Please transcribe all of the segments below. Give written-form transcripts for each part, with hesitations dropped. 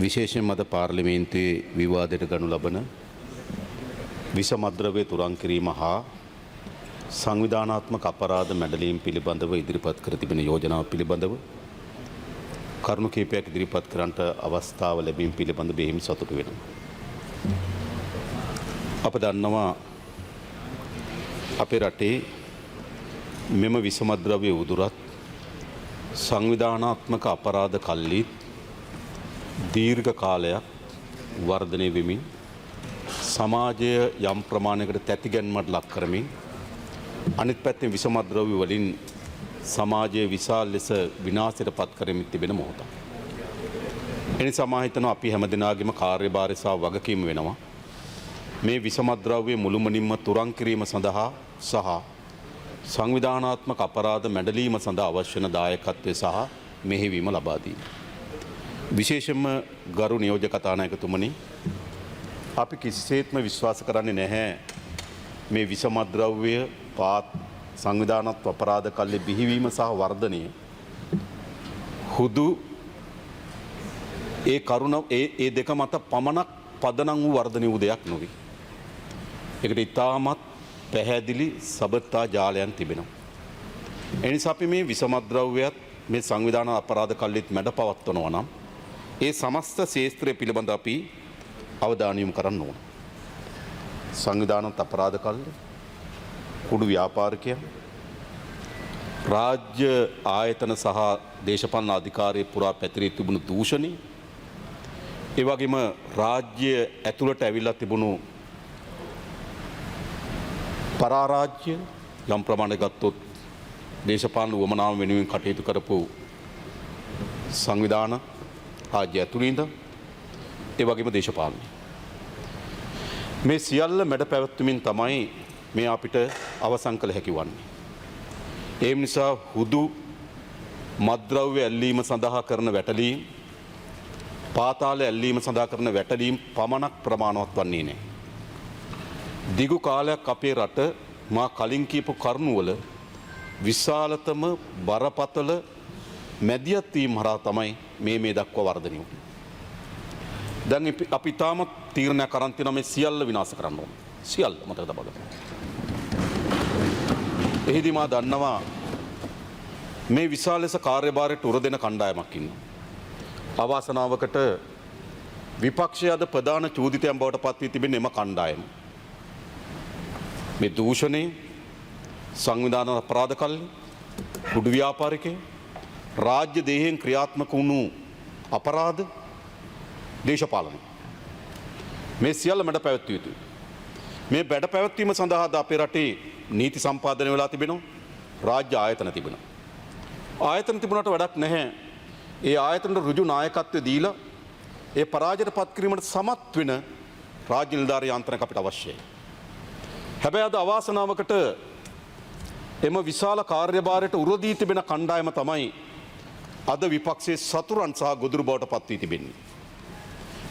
විශේෂයෙන් අද පාර්ලිමේන්තුවේ විවාදයට ගනු ලබන විසමද්‍රව්‍ය තුරන් කිරීම හා සංවිධානාත්මක අපරාධ මැඩලීම් පිළිබඳව ඉදිරිපත් කර තිබෙන යෝජනාව පිළිබඳව කරුණු කිහිපයක් ඉදිරිපත් කරන්නට අවස්ථාව ලැබීම පිළිබඳව බෙහෙම සතුටු වෙනවා. අප දන්නවා අපේ රටේ මෙම විසමද්‍රව්‍ය උදුරත් සංවිධානාත්මක අපරාධ කල්ලි දීර්ඝ කාලයක් වර්ධනය වෙමින් සමාජය යම් ප්‍රමාණයකට තැතිගැන්මට ලක් කරමින් අනිත් පැත්තෙන් විසමද්‍රව්‍ය වලින් සමාජයේ විශාල ලෙස විනාශයට පත් කරමින් තිබෙන මොහොතක්. එනිසා මා හිතනවා අපි හැමදෙනාගේම කාර්යභාරය සහ වගකීම වෙනවා මේ විසමද්‍රව්‍ය මුළුමනින්ම තුරන් කිරීම සඳහා සහ සංවිධානාත්මක අපරාධ මැඩලීම සඳහා අවශ්‍ය වන දායකත්වය සහ මෙහෙයවීම ලබා දීම. විශේෂයෙන්ම ගරු නියෝජක කතානායකතුමනි, අපි කිසිසේත්ම විශ්වාස කරන්නේ නැහැ මේ විසමද්‍රව්‍ය පාත් සංවිධානාත්මක අපරාධ කල්ලි බිහිවීම සහ වර්ධනය හුදු ඒ කරුණ ඒ දෙක මත පමණක් පදනම් වූ වර්ධනය වූ දෙයක් නොවේ. ඒකට ඉතාමත් පැහැදිලි සබත්තා ජාලයන් තිබෙනවා. එනිසා අපි මේ විසමද්‍රව්‍යයත් මේ සංවිධාන අපරාධ කල්ලිත් මැඩ පවත්වනවා නම් ඒ සමස්ත ශේත්‍රය පිළිබඳ අපි අවධානය යොමු කරන්න ඕන. සංවිධානත් අපරාධ කල්ලි, කුඩු ව්‍යාපාරිකයන්, රාජ්‍ය ආයතන සහ දේශපාලන අධිකාරිය පුරා පැතිරී තිබුණු දූෂණය, ඒ වගේම රාජ්‍ය ඇතුළට ඇවිල්ලා තිබුණු පරාරාජ්‍ය යම් ප්‍රමාණයක් ගත්තොත් දේශපාලන වමනාව වෙනුවෙන් කටයුතු කරපු සංවිධාන රාජ්‍ය ඇතුළේ ඉඳන් ඒ වගේම දේශපාලන මේ සියල්ල මැඩ පැවැත්වීමෙන් තමයි මේ අපිට අවසන් කළ හැකි වන්නේ. ඒ නිසා හුදු මත්ද්‍රව්‍ය ඇල්ලීම සඳහා කරන වැටලීම්, පාතාල ඇල්ලීම සඳහා කරන වැටලීම් පමණක් ප්‍රමාණවත් වන්නේ නැහැ. දිගු කාලයක් අපේ රට මා කලින් කියපු කරුණුවල විශාලතම බරපතල මැදිහත් වීම හරහා තමයි මේ දක්වා වර්ධනය වුනේ. දැන් අපි තාමත් තීරණයක් අරන් තියෙනවා මේ සියල්ල විනාශ කරන්න ඕන. සියල්ල මතක තබා ගන්න. එහිදී මා දන්නවා මේ විශාල ලෙස කාර්යභාරයට උර දෙන කණ්ඩායමක් ඉන්නවා. අවාසනාවකට විපක්ෂයේ අද ප්‍රධාන චෝදිතයන් බවට පත් වී තිබෙන එම කණ්ඩායම මේ දූෂණය, සංවිධාන අපරාධ කල්ලි, කුඩු ව්‍යාපාරිකය, රාජ්‍ය දේහයෙන් ක්‍රියාත්මක වුණු අපරාධ, දේශපාලනය මේ සියල්ල මැඩ පැවැත්විය යුතුයි. මේ මැඩ පැවැත්වීම සඳහා අපේ රටේ නීති සම්පාදනය වෙලා තිබෙනවා. රාජ්‍ය ආයතන තිබෙනවා. ආයතන තිබුණාට වැඩක් නැහැ. ඒ ආයතනට ඍජු නායකත්වය දීලා ඒ පරාජයට පත් කිරීමට සමත් වෙන රාජ්‍ය නිලධාරී යාන්ත්‍රණයක් අපිට අවශ්‍යයි. හැබැයි අද අවාසනාවකට එම විශාල කාර්යභාරයට උරදී තිබෙන කණ්ඩායම තමයි අද විපක්ෂයේ සතුරන් සහ ගොදුරු බවට පත් වී තිබෙන්නේ.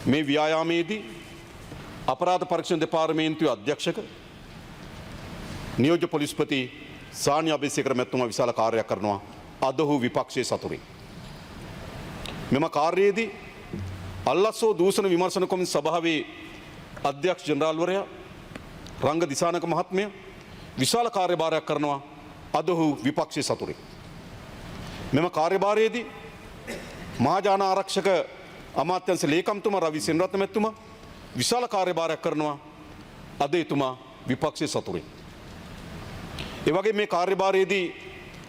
මේ ව්‍යායාමයේදී අපරාධ පරීක්ෂණ දෙපාර්තමේන්තුවේ අධ්‍යක්ෂක නියෝජ්‍ය පොලිස්පති සානිය අබේසේකර මැතිතුමා විශාල කාර්යයක් කරනවා අද ඔහු විපක්ෂයේ සතුරින්. මෙම කාර්යයේදී අල්ලස්සෝ දූෂණ විමර්ශන කොමිසම සභාවේ අධ්‍යක්ෂ ජනරාල්වරයා රංග දිසානක මහත්මයා විශාල කාර්යභාරයක් කරනවා අද ඔහු විපක්ෂයේ සතුරින්. මෙම කාර්යභාරයේදී මහජන ආරක්ෂක අමාත්‍යංශ ලේකම්තුමා රවි සෙනරත්න මැතිතුමා විශාල කාර්යභාරයක් කරනවා අද එතුමා විපක්ෂයේ සතුරින්. ඒ වගේ මේ කාර්යභාරයේදී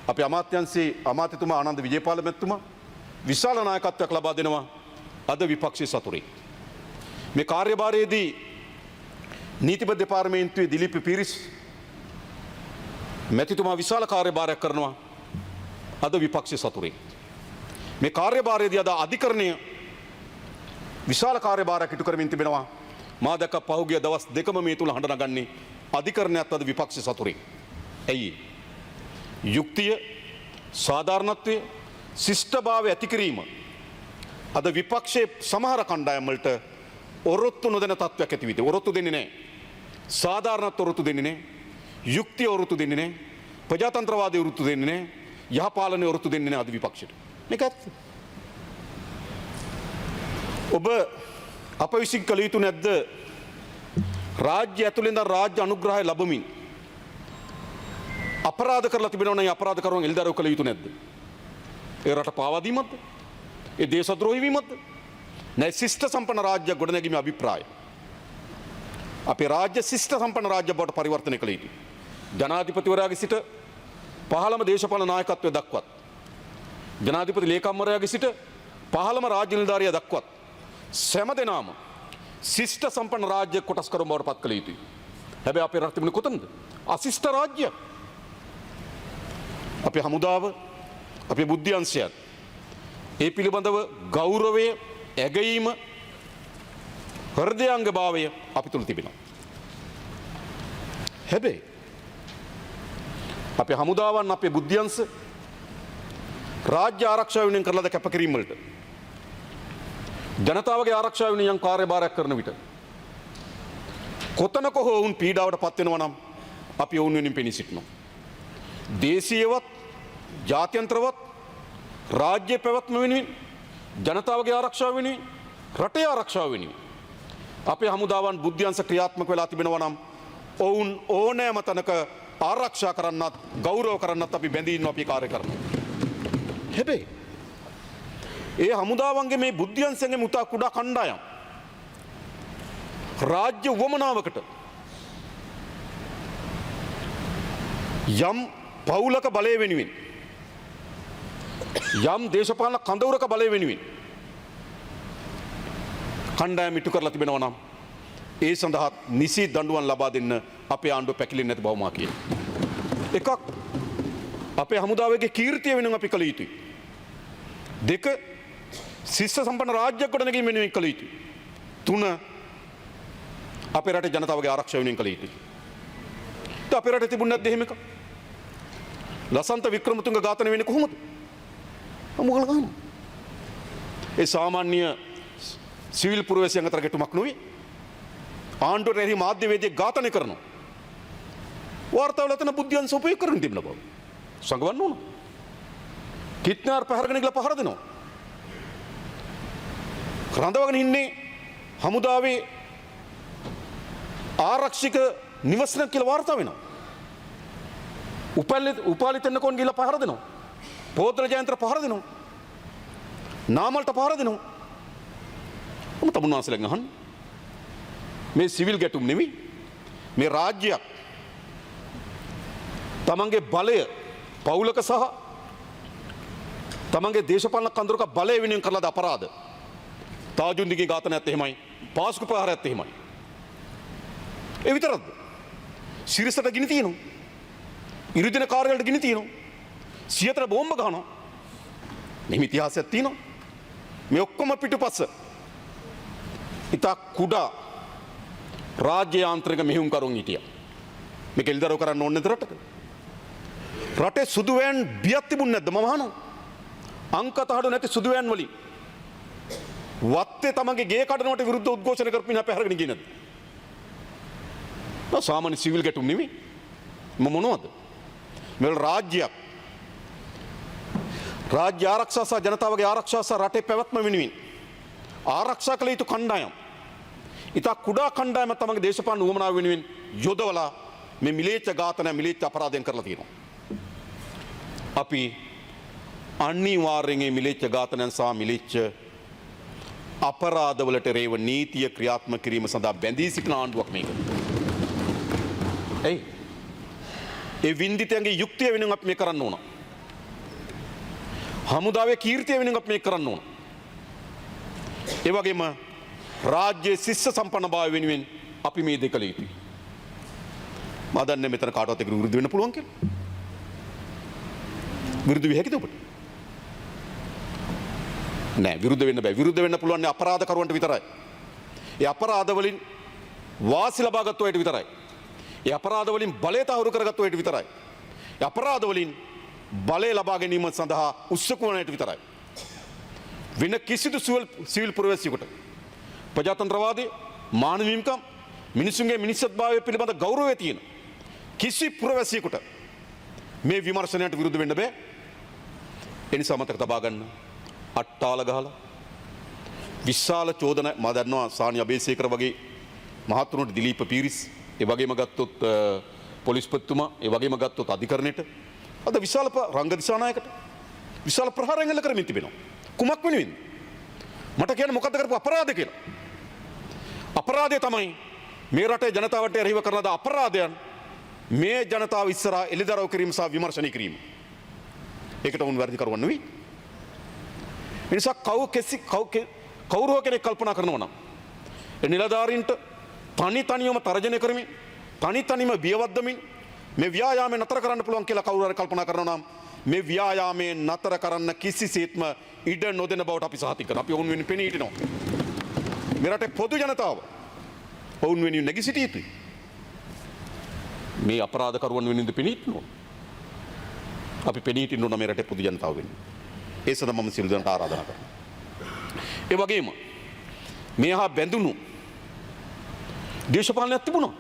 අපේ අමාත්‍යංශයේ අමාත්‍යතුමා ආනන්ද විජේපාල මැතිතුමා විශාල නායකත්වයක් ලබා දෙනවා අද විපක්ෂයේ සතුරින්. මේ කාර්යභාරයේදී නීතිපති දෙපාර්තමේන්තුවේ දිලීප් පීරිස් මැතිතුමා විශාල කාර්යභාරයක් කරනවා අද විපක්ෂයේ සතුරින්. මේ කාර්යභාරයේදී අද අධිකරණය විශාල කාර්යභාරයක් ඉටු කරමින් තිබෙනවා. මා දැක්ක පහුගිය දවස් දෙකම මේ තුල හඬ නගන්නේ අධිකරණයත් අද විපක්ෂයේ සතුරින්. ඇයි? යුක්තිය, සාධාරණත්වය, ශිෂ්ටභාවය ඇති කිරීම අද විපක්ෂයේ සමහර කණ්ඩායම් වලට ඔරොත්තු නොදෙන තත්ත්වයක් ඇති විදිහ. ඔරොත්තු දෙන්නේ නැහැ. සාධාරණත්ව ඔරොත්තු දෙන්නේ නැහැ. යුක්තිය ඔරොත්තු දෙන්නේ නැහැ. ප්‍රජාතන්ත්‍රවාදී ඔරොත්තු දෙන්නේ නැහැ. යහපාලනයේ ඔරොත්තු දෙන්නේ නැහැ අද විපක්ෂයට. මේක ඇත්ත. ඔබ අප විසින් කළ යුතු නැද්ද රාජ්‍ය ඇතුළෙන් රාජ්‍ය අනුග්‍රහය ලැබමින් අපරාධ කරලා තිබෙනවා නම් අපරාධ කරුවන් එල්දරව් කළ යුතු නැද්ද? ඒ රට පාවා දීමක්ද? ඒ දේශද්‍රෝහී වීමක්ද? නැයි ශිෂ්ට සම්පන්න රාජ්‍යයක් ගොඩනැගීමේ අභිප්‍රාය. අපේ රාජ්‍ය ශිෂ්ට සම්පන්න රාජ්‍ය බවට පරිවර්තනය කළ යුතුයි. ජනාධිපතිවරයාගේ සිට පහළම දේශපාලන නායකත්වය දක්වත් ජනාධිපති ලේකම්වරයාගේ සිට පහළම රාජ්‍ය නිලධාරියා දක්වත් සෑම දෙනාම ශිෂ්ට සම්පන්න රාජ්‍ය කොටස් කරුම් බවට පත් කළ යුතුයි. හැබැයි අපේ රට තිබුණේ කොතනද? අශිෂ්ට රාජ්‍යයක්. අපේ හමුදාව අපේ බුද්ධි අංශයන් ඒ පිළිබඳව ගෞරවය ඇගීම හෘදයාංගභාවය අපි තුළ තිබෙනවා. හැබැයි අපේ හමුදාවන් අපේ බුද්ධි අංශ රාජ්‍ය ආරක්ෂාව වෙනුවෙන් කරන ලද කැපකිරීම වලට ජනතාවගේ ආරක්ෂාව වෙනුවෙන් යම් කාර්යභාරයක් කරන විට කොතනක හෝ වුන් පීඩාවට පත් වෙනවා නම් අපි ඔවුන් වෙනුවෙන් පෙනී සිටිනවා. දේශීයවත් ජාත්‍යන්තරවත් රාජ්‍ය පැවැත්ම වෙනුවෙන් ජනතාවගේ ආරක්ෂාව වෙනුවෙන් රටේ ආරක්ෂාව වෙනුවෙන් අපේ හමුදාවන් බුද්ධි අංශ ක්‍රියාත්මක වෙලා තිබෙනවා නම් ඔවුන් ඕනෑම තැනක ආරක්ෂා කරන්නත් ගෞරව කරන්නත් අපි බැඳී ඉන්නවා අපි කාර්ය කරනවා. හැබැයි ඒ හමුදාවන්ගේ මේ බුද්ධි අංශයේ මුතා කුඩා කණ්ඩායම් රාජ්‍ය වමනාවකට යම් පවුලක බලය වෙනුවෙන් යම් දේශපාලන කඳවුරක බලය වෙනුවෙන් කණ්ඩායම් ඉටු කරලා තිබෙනවා නම් ඒ සඳහා නිසි දඬුවම් ලබා දෙන්න අපේ ආණ්ඩුව පැකිලෙන්නේ නැති බවමා කියන එකක් අපේ හමුදාවගේ කීර්තිය වෙනුවෙන් අපි කළ යුතුයි. දෙක ශිෂ්ට සම්පන්න රාජ්‍යයක් ගොඩනැගීම වෙනුවෙන් කළ යුතුයි. තුන අපේ රටේ ජනතාවගේ ආරක්ෂාව වෙනුවෙන් කළ යුතුයි. අපේ රටේ තිබුණ නැද්ද එහෙම එකක්? ලසන්ත වික්‍රමතුංග ඝාතනය වෙන්නේ කොහොමද? මොකද ගන්නවා? ඒ සාමාන්‍ය සිවිල් පුරවැසියන් අතර ගැටුමක් නොවේ. ආණ්ඩුවට එරෙහි මාධ්‍යවේදියෙක් ඝාතනය කරනවා. වාර්තාවල තන බුද්ධි අංශ උපයෝග කරන තිබුණා බව. සංගවන්න ඕන. කිත්නාර් පහරගෙන ගිහලා පහර දෙනවා. රඳවගෙන ඉන්නේ හමුදාවේ ආරක්ෂක නිවසන කියලා වාර්තා වෙනවා. උපාලි තෙන්නකෝන් ගිහලා පහර දෙනවා. පොත්‍ර ජයන්ත්‍ර පහර දෙනවා. නාමල්ට පහර දෙනවා. මම තමුන් වහන්සේලාගෙන් අහන්න. මේ සිවිල් ගැටුම් නෙමෙයි. මේ රාජ්‍යයක් තමන්ගේ බලය පවුලක සහ තමන්ගේ දේශපාලන කඳුරක බලය වෙනුවෙන් කරලා ද අපරාධ. තාජුන්දිගේ ඝාතනයත් එහෙමයි. පාස්කු ප්‍රහාරයත් එහෙමයි. ඒ විතරක්ද? සිරිසට ගිනි තියෙනවා. ඉරිදින කාර්යාලයට ගිනි තියෙනවා. සියතර බෝම්බ ගහනවා. මෙහි ඉතිහාසයක් තියෙනවා. මේ ඔක්කොම පිටුපස්ස ඉතා කුඩා රාජ්‍ය යාන්ත්‍රික මෙහෙයුම්කරුන් හිටියා. මේක එල්දරව් කරන්න ඕනේ නැද්ද රටක? රටේ සුදු වෑන් බියක් තිබුණ නැද්ද? මම අහනවා. අංක තහඩු නැති සුදු වෑන් වලින් වත්තේ තමන්ගේ ගේ කඩනවට විරුද්ධ උද්ඝෝෂණ කරපින අපේ අරගෙන ගියේ නැද්ද? සාමාන්‍ය සිවිල් ගැටුම් නෙමෙයි. මොනවද? මෙවල රාජ්‍යයක් රාජ්‍ය ආරක්ෂා සහ ජනතාවගේ ආරක්ෂා සහ රටේ පැවැත්ම වෙනුවෙන් ආරක්ෂා කළ යුතු කණ්ඩායම්. ඉතා කුඩා කණ්ඩායම තමන්ගේ දේශපාලන උවමනාව වෙනුවෙන් යොදවලා මේ මිලේච්ඡ ඝාතනය මිලේච්ඡ අපරාධයන් කරලා තියෙනවා. අපි අනිවාර්යෙන් මේ මිලේච්ඡ ඝාතනයන් සහ මිලේච්ඡ අපරාධවලට රේව නීතිය ක්‍රියාත්මක කිරීම සඳහා බැඳී සිටින ආණ්ඩුවක් මේක. ඒ වින්දිතයන්ගේ යුක්තිය වෙනුවෙන් අපි මේ කරන්න ඕන. හමුදාවේ කීර්තිය වෙනුවෙන් අපි මේ කරන්න ඕන. ඒ වගේම රාජ්‍යයේ ශිෂ්ට සම්පන්නභාවය වෙනුවෙන් අපි මේ දෙක කළ යුතුයි. මම දන්නේ මෙතන කාටවත් ඒක විරුද්ධ වෙන්න පුළුවන් කියලා. විරුද්ධ වෙ හැකිද ඔබට? නෑ විරුද්ධ වෙන්න බෑ. විරුද්ධ වෙන්න පුළුවන් අපරාධ කරුවන්ට විතරයි. ඒ අපරාධ වලින් වාසි ලබාගත් අයට විතරයි. ඒ අපරාධ වලින් බලය තහවුරු කරගත් අයට විතරයි. ඒ අපරාධ වලින් බලය ලබා ගැනීම සඳහා උත්සුක වන අයට විතරයි. වෙන කිසිදු සිවිල් පුරවැසියෙකුට ප්‍රජාතන්ත්‍රවාදී මානව හිමිකම් මිනිසුන්ගේ මිනිස්සුත්භාවය පිළිබඳ ගෞරවය තියෙන කිසි පුරවැසියෙකුට මේ විමර්ශනයට විරුද්ධ වෙන්න බෑ. ඒ නිසා මතක තබා ගන්න. අට්ටාල ගහලා විශාල චෝදන මම දන්නවා සානි අබේසේකර වගේ මහත්තුරුන්ට දිලීප පීරිස් ඒ වගේම ගත්තොත් පොලිස්පතිතුමා ඒ වගේම ගත්තොත් අධිකරණයට අද විශාල රංග දිසානායකට විශාල ප්‍රහාරයන් එල්ල කරමින් තිබෙනවා. කුමක් වෙනුවෙන්ද? මට කියන්න මොකද්ද කරපු අපරාධය කියලා. අපරාධය තමයි මේ රටේ ජනතාවට එරෙහිව කරන ද අපරාධයන් මේ ජනතාව ඉස්සරහා එළිදරව් කිරීම සහ විමර්ශනය කිරීම. ඒකට වුන් වැඩිකරුවන් නෙවෙයි. ඒ නිසා කවුරු කෙනෙක් කල්පනා කරනවා නම් ඒ නිලධාරීන්ට තනියම තර්ජනය කරමින් තනියම බියවද්දමින් මේ ව්‍යායාමය නතර කරන්න පුළුවන් කියලා කවුරු හරි කල්පනා කරනවා නම් මේ ව්‍යායාමය නතර කරන්න කිසිසේත්ම ඉඩ නොදෙන බවට අපි සහතික කරනවා. අපි ඔවුන් වෙනුවෙන් පෙනී හිටිනවා. මේ රටේ පොදු ජනතාව ඔවුන් වෙනුවෙන් නැගී සිටිය යුතුයි. මේ අපරාධකරුවන් වෙනුවෙන් පෙනී හිටිනවා. අපි පෙනී හිටින්න ඕන මේ රටේ පොදු ජනතාව වෙනුවෙන්. ඒ සඳහා මම සියලු දෙනාට ආරාධනා කරනවා. ඒ වගේම මේ හා බැඳුණු දේශපාලනයක් තිබුණා.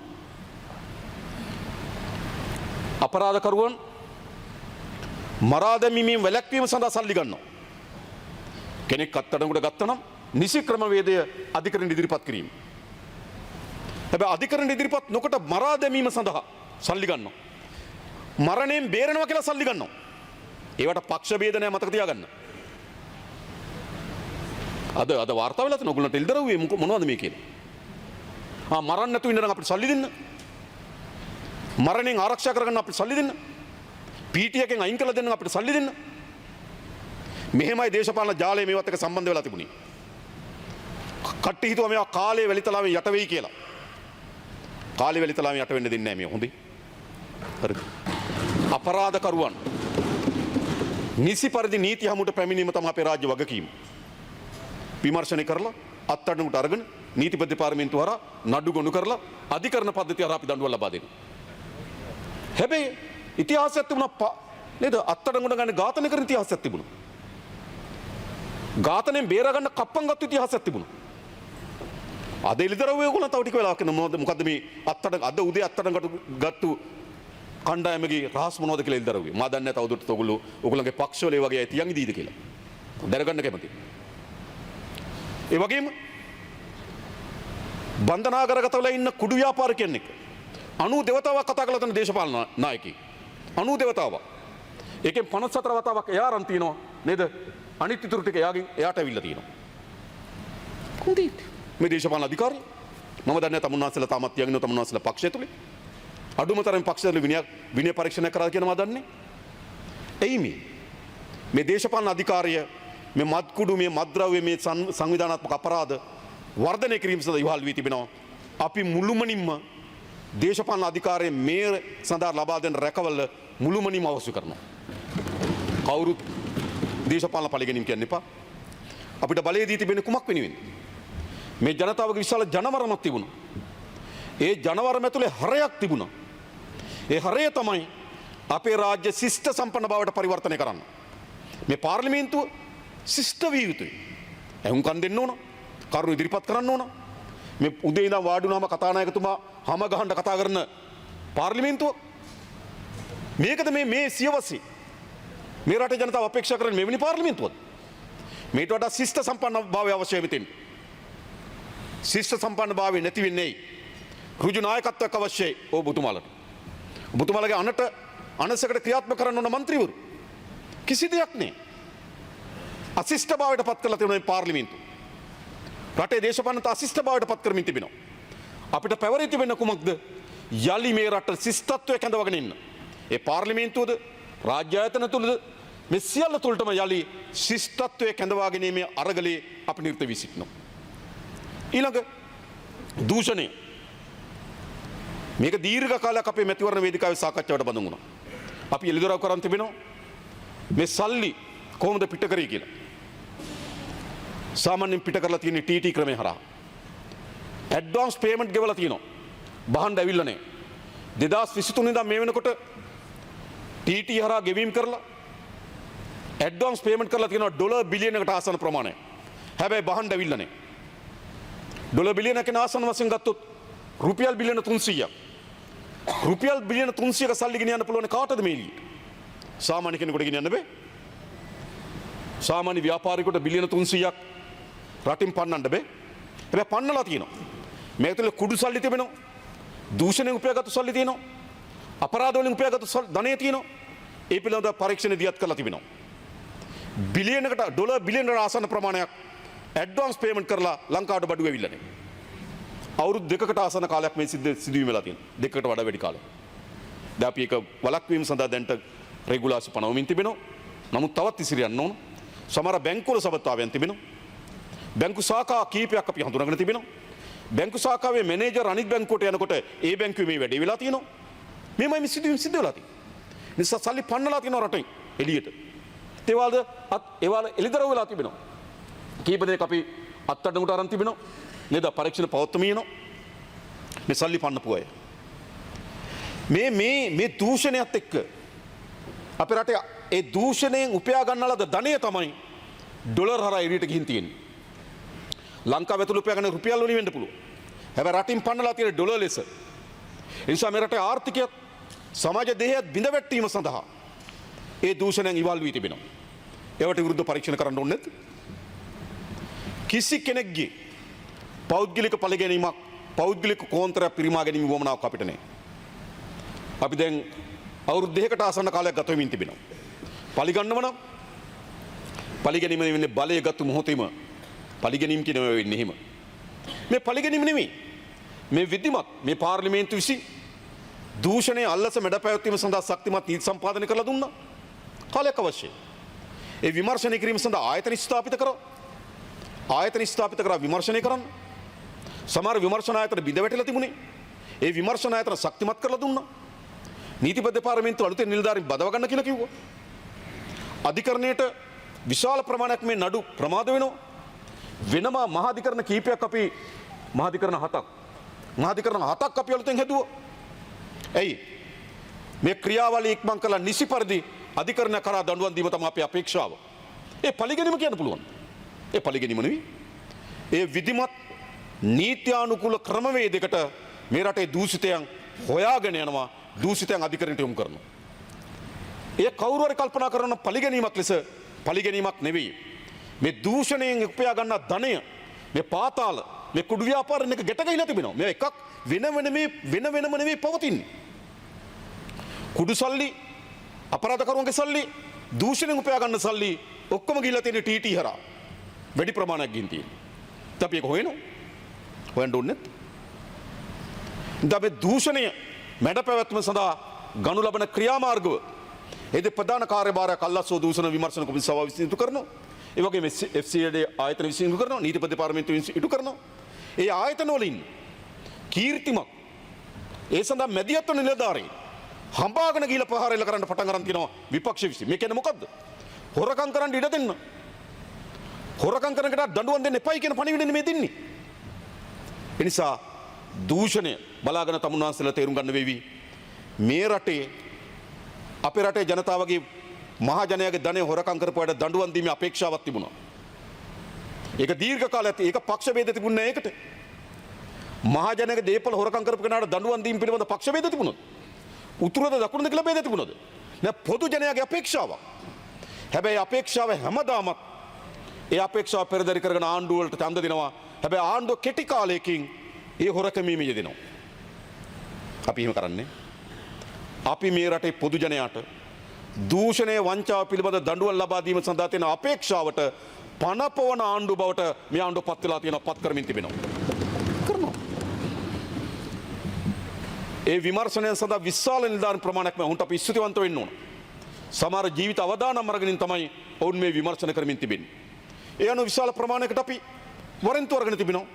අපරාධකරුවන් මරා දැමීමෙන් වැළැක්වීම සඳහා සල්ලි ගන්නවා. කෙනෙක් අත්අඩංගුවට ගත්තනම් නිසි ක්‍රමවේදය අධිකරණ ඉදිරිපත් කිරීම. හැබැයි අධිකරණ ඉදිරිපත් නොකොට මරා දැමීම සඳහා සල්ලි ගන්නවා. මරණයෙන් බේරෙනවා කියලා සල්ලි ගන්නවා. ඒවට පක්ෂ ભેදනය මතක තියාගන්න. අද වාර්තා වෙලා තියෙන ඔයගොල්ලන්ට එල්දරව්වේ මොනවද මේ කියන්නේ? මරන්න නැතුව ඉන්න නම් අපිට සල්ලි දෙන්න. මරණයෙන් ආරක්ෂා කරගන්න අපිට සල්ලි දෙන්න. පීටියකින් අයින් කරලා දෙන්න අපිට සල්ලි දෙන්න. මෙහෙමයි දේශපාලන ජාලය මේවත් එක්ක සම්බන්ධ වෙලා තිබුණේ. කට්ටි හිතුවා මේවා කාලේ වැලිතලාවෙන් යට වෙයි කියලා. කාලේ වැලිතලාවෙන් යට වෙන්න දෙන්නේ නැහැ මේ හොඳේ. හරිද? අපරාධකරුවන් නිසි පරිදි නීති හමුවට පැමිණීම තමයි අපේ රාජ්‍ය වගකීම. විමර්ශනය කරලා අත්අඩංගුවට අරගෙන නීති දෙපාර්තමේන්තුව හරහා නඩු ගොනු කරලා අධිකරණ පද්ධතිය හරහා අපි දඬුවම් ලබා දෙනවා. හැබැයි ඉතිහාසයක් තිබුණා නේද? අත්අඩංගුවට ගන්න ඝාතනය කරන ඉතිහාසයක් තිබුණා. ඝාතනයෙන් බේරගන්න කප්පන්ගත් ඉතිහාසයක් තිබුණා. අද එළිදරව්වේ ඔයගොල්ලෝ තව ටික වෙලාවක් යන මොකද්ද මේ අද උදේ අත්අඩංගුවට ගත්තු කණ්ඩායමගේ රහස් මොනවද කියලා එළිදරව්වේ. මා දන්නේ නැහැ තවදුරටත් ඔයගොල්ලෝගේ පක්ෂවල ඒ වගේ තියන් ඉදීද කියලා. දැනගන්න කැමතියි. ඒ වගේම බන්ධනාගාරගත වෙලා ඉන්න කුඩු ව්‍යාපාරිකයන් එක්ක 90 දෙවතාවක් කතා කරලා තියෙන දේශපාලන නායකයෙක් 90 දෙවතාවක්. ඒකෙන් 54 වතාවක් එයා අරන් තියනවා නේද? අනිත් ඉතුරු ටික එයාට ඇවිල්ලා තියෙනවා. කොහොමද මේ දේශපාලන අධිකාරිය? මම දන්නේ තමුන්නාසලා තාමත් තියගෙන තමුන්නාසලා පක්ෂය තුලේ අඩුමතරම පක්ෂවල විනය පරීක්ෂණ කරලා කියනවා දන්නේ. එයි මේ දේශපාලන අධිකාරිය මේ මත්කුඩු මේ මද්ද්‍රව්‍ය මේ සංවිධානාත්මක අපරාධ වර්ධනය කිරීම සඳහා ඉවහල් වී තිබෙනවා. අපි මුළුමනින්ම දේශපාලන අධිකාරිය මේ සඳහා ලබා දෙන රැකවල මුළුමනින්ම අවශ්‍ය කරනවා. කවුරුත් දේශපාලන පරිගැනීම් කියන්න එපා. අපිට බලය දී තිබෙන්නේ කුමක් වෙනුවෙන්ද? මේ ජනතාවගේ විශාල ජනවරමක් තිබුණා. ඒ ජනවරම ඇතුලේ හරයක් තිබුණා. ඒ හරය තමයි අපේ රාජ්‍ය ශිෂ්ට සම්පන්න බවට පරිවර්තනය කරන්න. මේ පාර්ලිමේන්තුව ශිෂ්ට විය යුතුයි. එහුම්කන් දෙන්න ඕන. කරුණු ඉදිරිපත් කරන්න ඕන. මේ උදේ ඉඳන් වාඩි වුණාම කතානායකතුමා හැම ගහන්න කතා කරන පාර්ලිමේන්තුව මේකද මේ සියවසේ මේ රටේ ජනතාව අපේක්ෂා කරන මෙවැනි පාර්ලිමේන්තුවක්. මේට වඩා ශිෂ්ට සම්පන්න භාවය අවශ්‍යයි මෙතෙන්. ශිෂ්ට සම්පන්න භාවය නැති වෙන්නේ ඍජු නායකත්වයක් අවශ්‍යයි ඔබතුමාලට. ඔබතුමාලගේ අනසකට ක්‍රියාත්මක කරන්න ඕන മന്ത്രിවරු. කිසි දෙයක් නෑ. අශිෂ්ට භාවයට පත් කරලා තියෙන මේ පාර්ලිමේන්තුව. රටේ දේශපාලනත අශිෂ්ට භාවයට පත් කරමින් තිබෙනවා. අපිට පැවරී තිබෙන කුමක්ද? යලි මේ රට ශිෂ්ටත්වය කැඳවගෙන ඉන්න. ඒ පාර්ලිමේන්තුවද රාජ්‍ය ආයතන තුලද මේ සියල්ල තුළටම යලි ශිෂ්ටත්වය කැඳවා ගැනීමේ අරගලේ අපි නිරත වී සිටිනවා. ඊළඟ දූෂණය. මේක දීර්ඝ කාලයක් අපේ මැතිවරණ වේදිකාවේ සාකච්ඡාවට බඳුන් වුණා. අපි එළිදරව් කරන් තිබෙනවා මේ සල්ලි කොහොමද පිට කරේ කියලා. සාමාන්‍යයෙන් පිට කරලා තියෙන්නේ TT ක්‍රමය හරහා. ඇඩ්වාන්ස් පේමන්ට් ගෙවලා තියෙනවා. බහන්න ඇවිල්ලා නැහැ. 2023 ඉඳන් මේ වෙනකොට TT හරහා ගෙවීම් කරලා ඇඩ්වාන්ස් පේමන්ට් කරලා තියෙනවා ඩොලර් බිලියනකට ආසන්න ප්‍රමාණයක්. හැබැයි බහන්න ඇවිල්ලා නැහැ. ඩොලර් බිලියනක ආසන්න වශයෙන් ගත්තොත් රුපියල් බිලියන 300ක්. රුපියල් බිලියන 300ක සල්ලි ගෙනියන්න පුළුවන් කාටද මේ එළියට? සාමාන්‍ය කෙනෙකුට ගෙනියන්න බෑ. සාමාන්‍ය ව්‍යාපාරිකයෙකුට බිලියන 300ක් රටින් පන්නන්න බෑ. හැබැයි පන්නලා තියෙනවා. මේක තුළ කුඩු සල්ලි තිබෙනවා. දූෂණයෙන් උපයාගත්තු සල්ලි තියෙනවා. අපරාධ වලින් උපයාගත්තු ධනය තියෙනවා. ඒ පිළිබඳව පරීක්ෂණ දියත් කරලා තිබෙනවා. බිලියනකට ඩොලර් බිලියන ආසන්න ප්‍රමාණයක් ඇඩ්වාන්ස් පේමන්ට් කරලා ලංකාවට බඩු ඇවිල්ලා නේ. අවුරුදු දෙකකට ආසන්න කාලයක් මේ සිදුවීම වෙලා තියෙනවා. දෙකකට වඩා වැඩි කාලයක්. දැන් අපි ඒක වළක්වීම සඳහා දැන්ට රෙගුලාසි පනවමින් තිබෙනවා. නමුත් තවත් ඉසිර යන්න ඕන. සමහර බැංකුවල සබත්තාවයන් තිබෙනවා. බැංකු ශාඛා කීපයක් අපි හඳුනාගෙන තිබෙනවා. බැංකු ශාඛාවේ මැනේජර් අනිත් බැංකුවට යනකොට ඒ බැංකුවේ මේ වැඩේ වෙලා තියෙනවා. මේමයි මේ සිදුවීම සිද්ධ වෙලා තියෙන්නේ. නිසා සල්ලි පන්නලා තියෙනවා රටෙන් එළියට. ඒවාල එළිදරව් වෙලා තිබෙනවා. කීප දෙනෙක් අපි අත්අඩංගුවට අරන් තිබෙනවා. නේද? පරීක්ෂණ පවත්වමිනවා. මේ සල්ලි පන්නපු අය. මේ දූෂණයත් එක්ක අපේ රටේ ඒ දූෂණයෙන් උපයා ගන්නා ලද ධනය තමයි ඩොලර් හරහා එළියට ගිහින් තියෙන්නේ. ලංකාව ඇතුළේ උපයා ගන්න රුපියල් වලින් වෙන්න පුළුවන්. හැබැයි රටින් පන්නලා තියෙන ඩොලර් ලෙස. ඒ නිසා මේ රටේ ආර්ථිකයත් සමාජ දෙහයත් බිඳ වැටීම සඳහා ඒ දූෂණයන් ඉවල් වී තිබෙනවා. ඒවට විරුද්ධ පරීක්ෂණ කරන්න ඕනේ නැද්ද? කිසි කෙනෙක්ගේ පෞද්ගලික පරිගැනීමක් පෞද්ගලික කෝන්තරයක් පිරිමා ගැනීම වමනාවක් අපිට නැහැ. අපි දැන් අවුරුදු දෙකකට ආසන්න කාලයක් ගත වෙමින් තිබෙනවා. පරිගන්නව නම් පරිගැනීම වෙන්නේ බලය ගත්තු මොහොතේම පරිගැනීම කියනවා වෙන්නේ එහෙම. මේ පරිගැනීම නෙමෙයි. මේ විධිමත් මේ පාර්ලිමේන්තුව විසින් දූෂණයේ අල්ලස මැඩ පැවැත්වීම සඳහා ශක්තිමත් නීති සම්පාදනය කරලා දුන්නා. කාලයක් අවශ්‍යයි. ඒ විමර්ශනය කිරීම සඳහා ආයතන ස්ථාපිත කරා. ආයතන ස්ථාපිත කරා විමර්ශනය කරන්න. සමහර විමර්ශන ආයතන බිඳ වැටිලා තිබුණේ. ඒ විමර්ශන ආයතන ශක්තිමත් කරලා දුන්නා. නීතිපති දෙපාර්තමේන්තුව අලුතෙන් නිලධාරීන් බදව ගන්න කියලා කිව්වා. අධිකරණයට විශාල ප්‍රමාණයක් මේ නඩු ප්‍රමාද වෙනවා. වෙනම මහාධිකරණ කීපයක් අපි මහාධිකරණ 7ක් අපි අලුතෙන් හැදුවා. ඇයි? මේ ක්‍රියාවලිය ඉක්මන් කළා නිසි පරිදි අධිකරණ කරා දඬුවම් දීම තමයි අපේ අපේක්ෂාව. ඒ පරිගැනීම කියන්න පුළුවන්. ඒ පරිගැනීම නෙවෙයි. ඒ විධිමත් නීත්‍යානුකූල ක්‍රමවේදයකට මේ රටේ දූෂිතයන් හොයාගෙන යනවා. දූෂිතයන් අධිකරණයට යොමු කරනවා. ඒ කවුරු හරි කල්පනා කරන පරිගැනීමක් ලෙස පරිගැනීමක් නෙවෙයි. මේ දූෂණයෙන් උපයා ගන්න ධනය මේ පාතාල මේ කුඩු ව්‍යාපාරෙන් එක ගැට ගහිලා තිබෙනවා. මේ එකක් වෙනම නෙවෙයි පවතින්නේ. කුඩු සල්ලි අපරාධකරුවන්ගේ සල්ලි දූෂණයෙන් උපයා ගන්න සල්ලි ඔක්කොම ගිහිලා තියෙන ටීටී හරහා වැඩි ප්‍රමාණයක් ගින් තියෙනවා. අපි ඒක හොයනවා. හොයන්න ඕනේ නැත්. දැන් දූෂණය මැඩ පැවැත්ම සඳහා ගනු ලබන ක්‍රියාමාර්ගව ඒද ප්‍රධාන කාර්යභාරයක් අල්ලස්සෝ දූෂණ විමර්ශන කොමිසම විසින් ඉටු කරනවා. ඒ වගේම FCAD ආයතන විසින් ඉටු කරනවා. නීතිපති දෙපාර්තමේන්තුව විසින් ඉටු කරනවා. ඒ ආයතන වලින් කීර්තිමත් ඒ සඳහා මැදිහත් වන නිලධාරීන් හම්බාගෙන ගිහිල්ලා ප්‍රහාර එල්ල කරන්න පටන් ගන්න තියෙනවා විපක්ෂ විසින්. මේ කියන්නේ මොකද්ද? හොරකම් කරන්න ඉඩ දෙන්න. හොරකම් කරන එකට දඬුවම් දෙන්න එපයි කියන පණිවිඩනේ මේ දෙන්නේ. ඒ නිසා දූෂණය බලාගෙන තමුන්වහන්සේලා තේරුම් ගන්න වෙවි. මේ රටේ අපේ රටේ ජනතාවගේ මහා ජනයාගේ ධනය හොරකම් කරපුවාට දඬුවම් දීමේ අපේක්ෂාවක් තිබුණා. ඒක දීර්ඝ කාලයක් ඒක පක්ෂ ભેද තිබුණේ ඒකට. මහා ජනයාගේ දේපල හොරකම් කරපු කෙනාට දඬුවම් දීම පිළිබඳ පක්ෂ ભેද තිබුණා. උතුරද දකුණද කියලා ભેද තිබුණාද? නෑ පොදු ජනයාගේ අපේක්ෂාවක්. හැබැයි අපේක්ෂාව හැමදාමත් ඒ අපේක්ෂාව පෙරදරි කරගෙන ආණ්ඩුව වලට ඡන්ද දෙනවා. හැබැයි ආණ්ඩුව කෙටි කාලයකින් ඒ හොරකමීම යෙදෙනවා. අපි එහෙම කරන්නේ. අපි මේ රටේ පොදු ජනයාට දූෂණය වංචාව පිළිබඳ දඬුවම් ලබා දීම සඳහා තියෙන අපේක්ෂාවට පනපවන ආණ්ඩුව බවට මේ ආණ්ඩුව පත් වෙලා තියෙනවා, පත් කරමින් තිබෙනවා. කරනවා. ඒ විමර්ශනයන් සඳහා විශාල නිලධාරීන් ප්‍රමාණයක් උන්ට අපි ස්තුතිවන්ත වෙන්න ඕන. සමහර ජීවිත අවදානම් අරගෙන තමයි ඔවුන් මේ විමර්ශන කරමින් තිබෙන්නේ. ඒ අනුව විශාල ප්‍රමාණයකට අපි වරෙන්තු අරගෙන තිබෙනවා.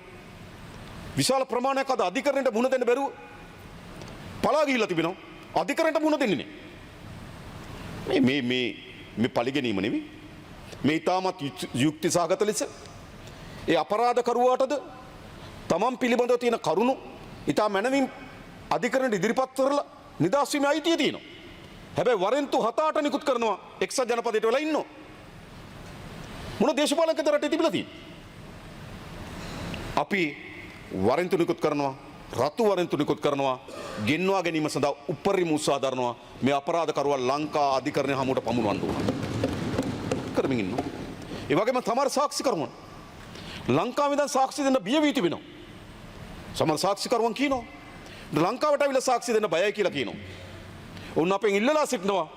විශාල ප්‍රමාණයක් අද අධිකරණයට මුහුණ දෙන්න බැරුව පලා ගිහිල්ලා තිබෙනවා. අධිකරණයට මුහුණ දෙන්නේ නැහැ. මේ පරිගැනීම නෙවෙයි. මේ ඊටමත් යුක්ති සහගත ලෙස ඒ අපරාධකරුවාටද තමන් පිළිබඳව තියෙන කරුණු ඊටා මැනවින් අධිකරණයට ඉදිරිපත් කරලා නිදහස් වීමේ අයිතිය තියෙනවා. හැබැයි වරෙන්තු 7-8 නිකුත් කරනවා එක්සත් ජනපදයට වෙලා ඉන්නවා. මොන දේශපාලකද රටේ තිබිලා තියෙන්නේ? අපි වරෙන්තු නිකුත් කරනවා, රතු වරෙන්තු නිකුත් කරනවා, ගෙන්වා ගැනීම සඳහා උපරිම උත්සාහ දරනවා. මේ අපරාධකරුවන් ලංකා අධිකරණය හමුවට පමුණවන්න ඕන. කරමින් ඉන්නවා. ඒ වගේම තමර සාක්ෂිකරුවන් ලංකාවේ ඉඳන් සාක්ෂි දෙන්න බිය වී තිබෙනවා. සමහර සාක්ෂිකරුවන් කියනවා ලංකාවට අවිල සාක්ෂි දෙන්න බයයි කියලා කියනවා. උන් අපෙන් ඉල්ලලා සිටිනවා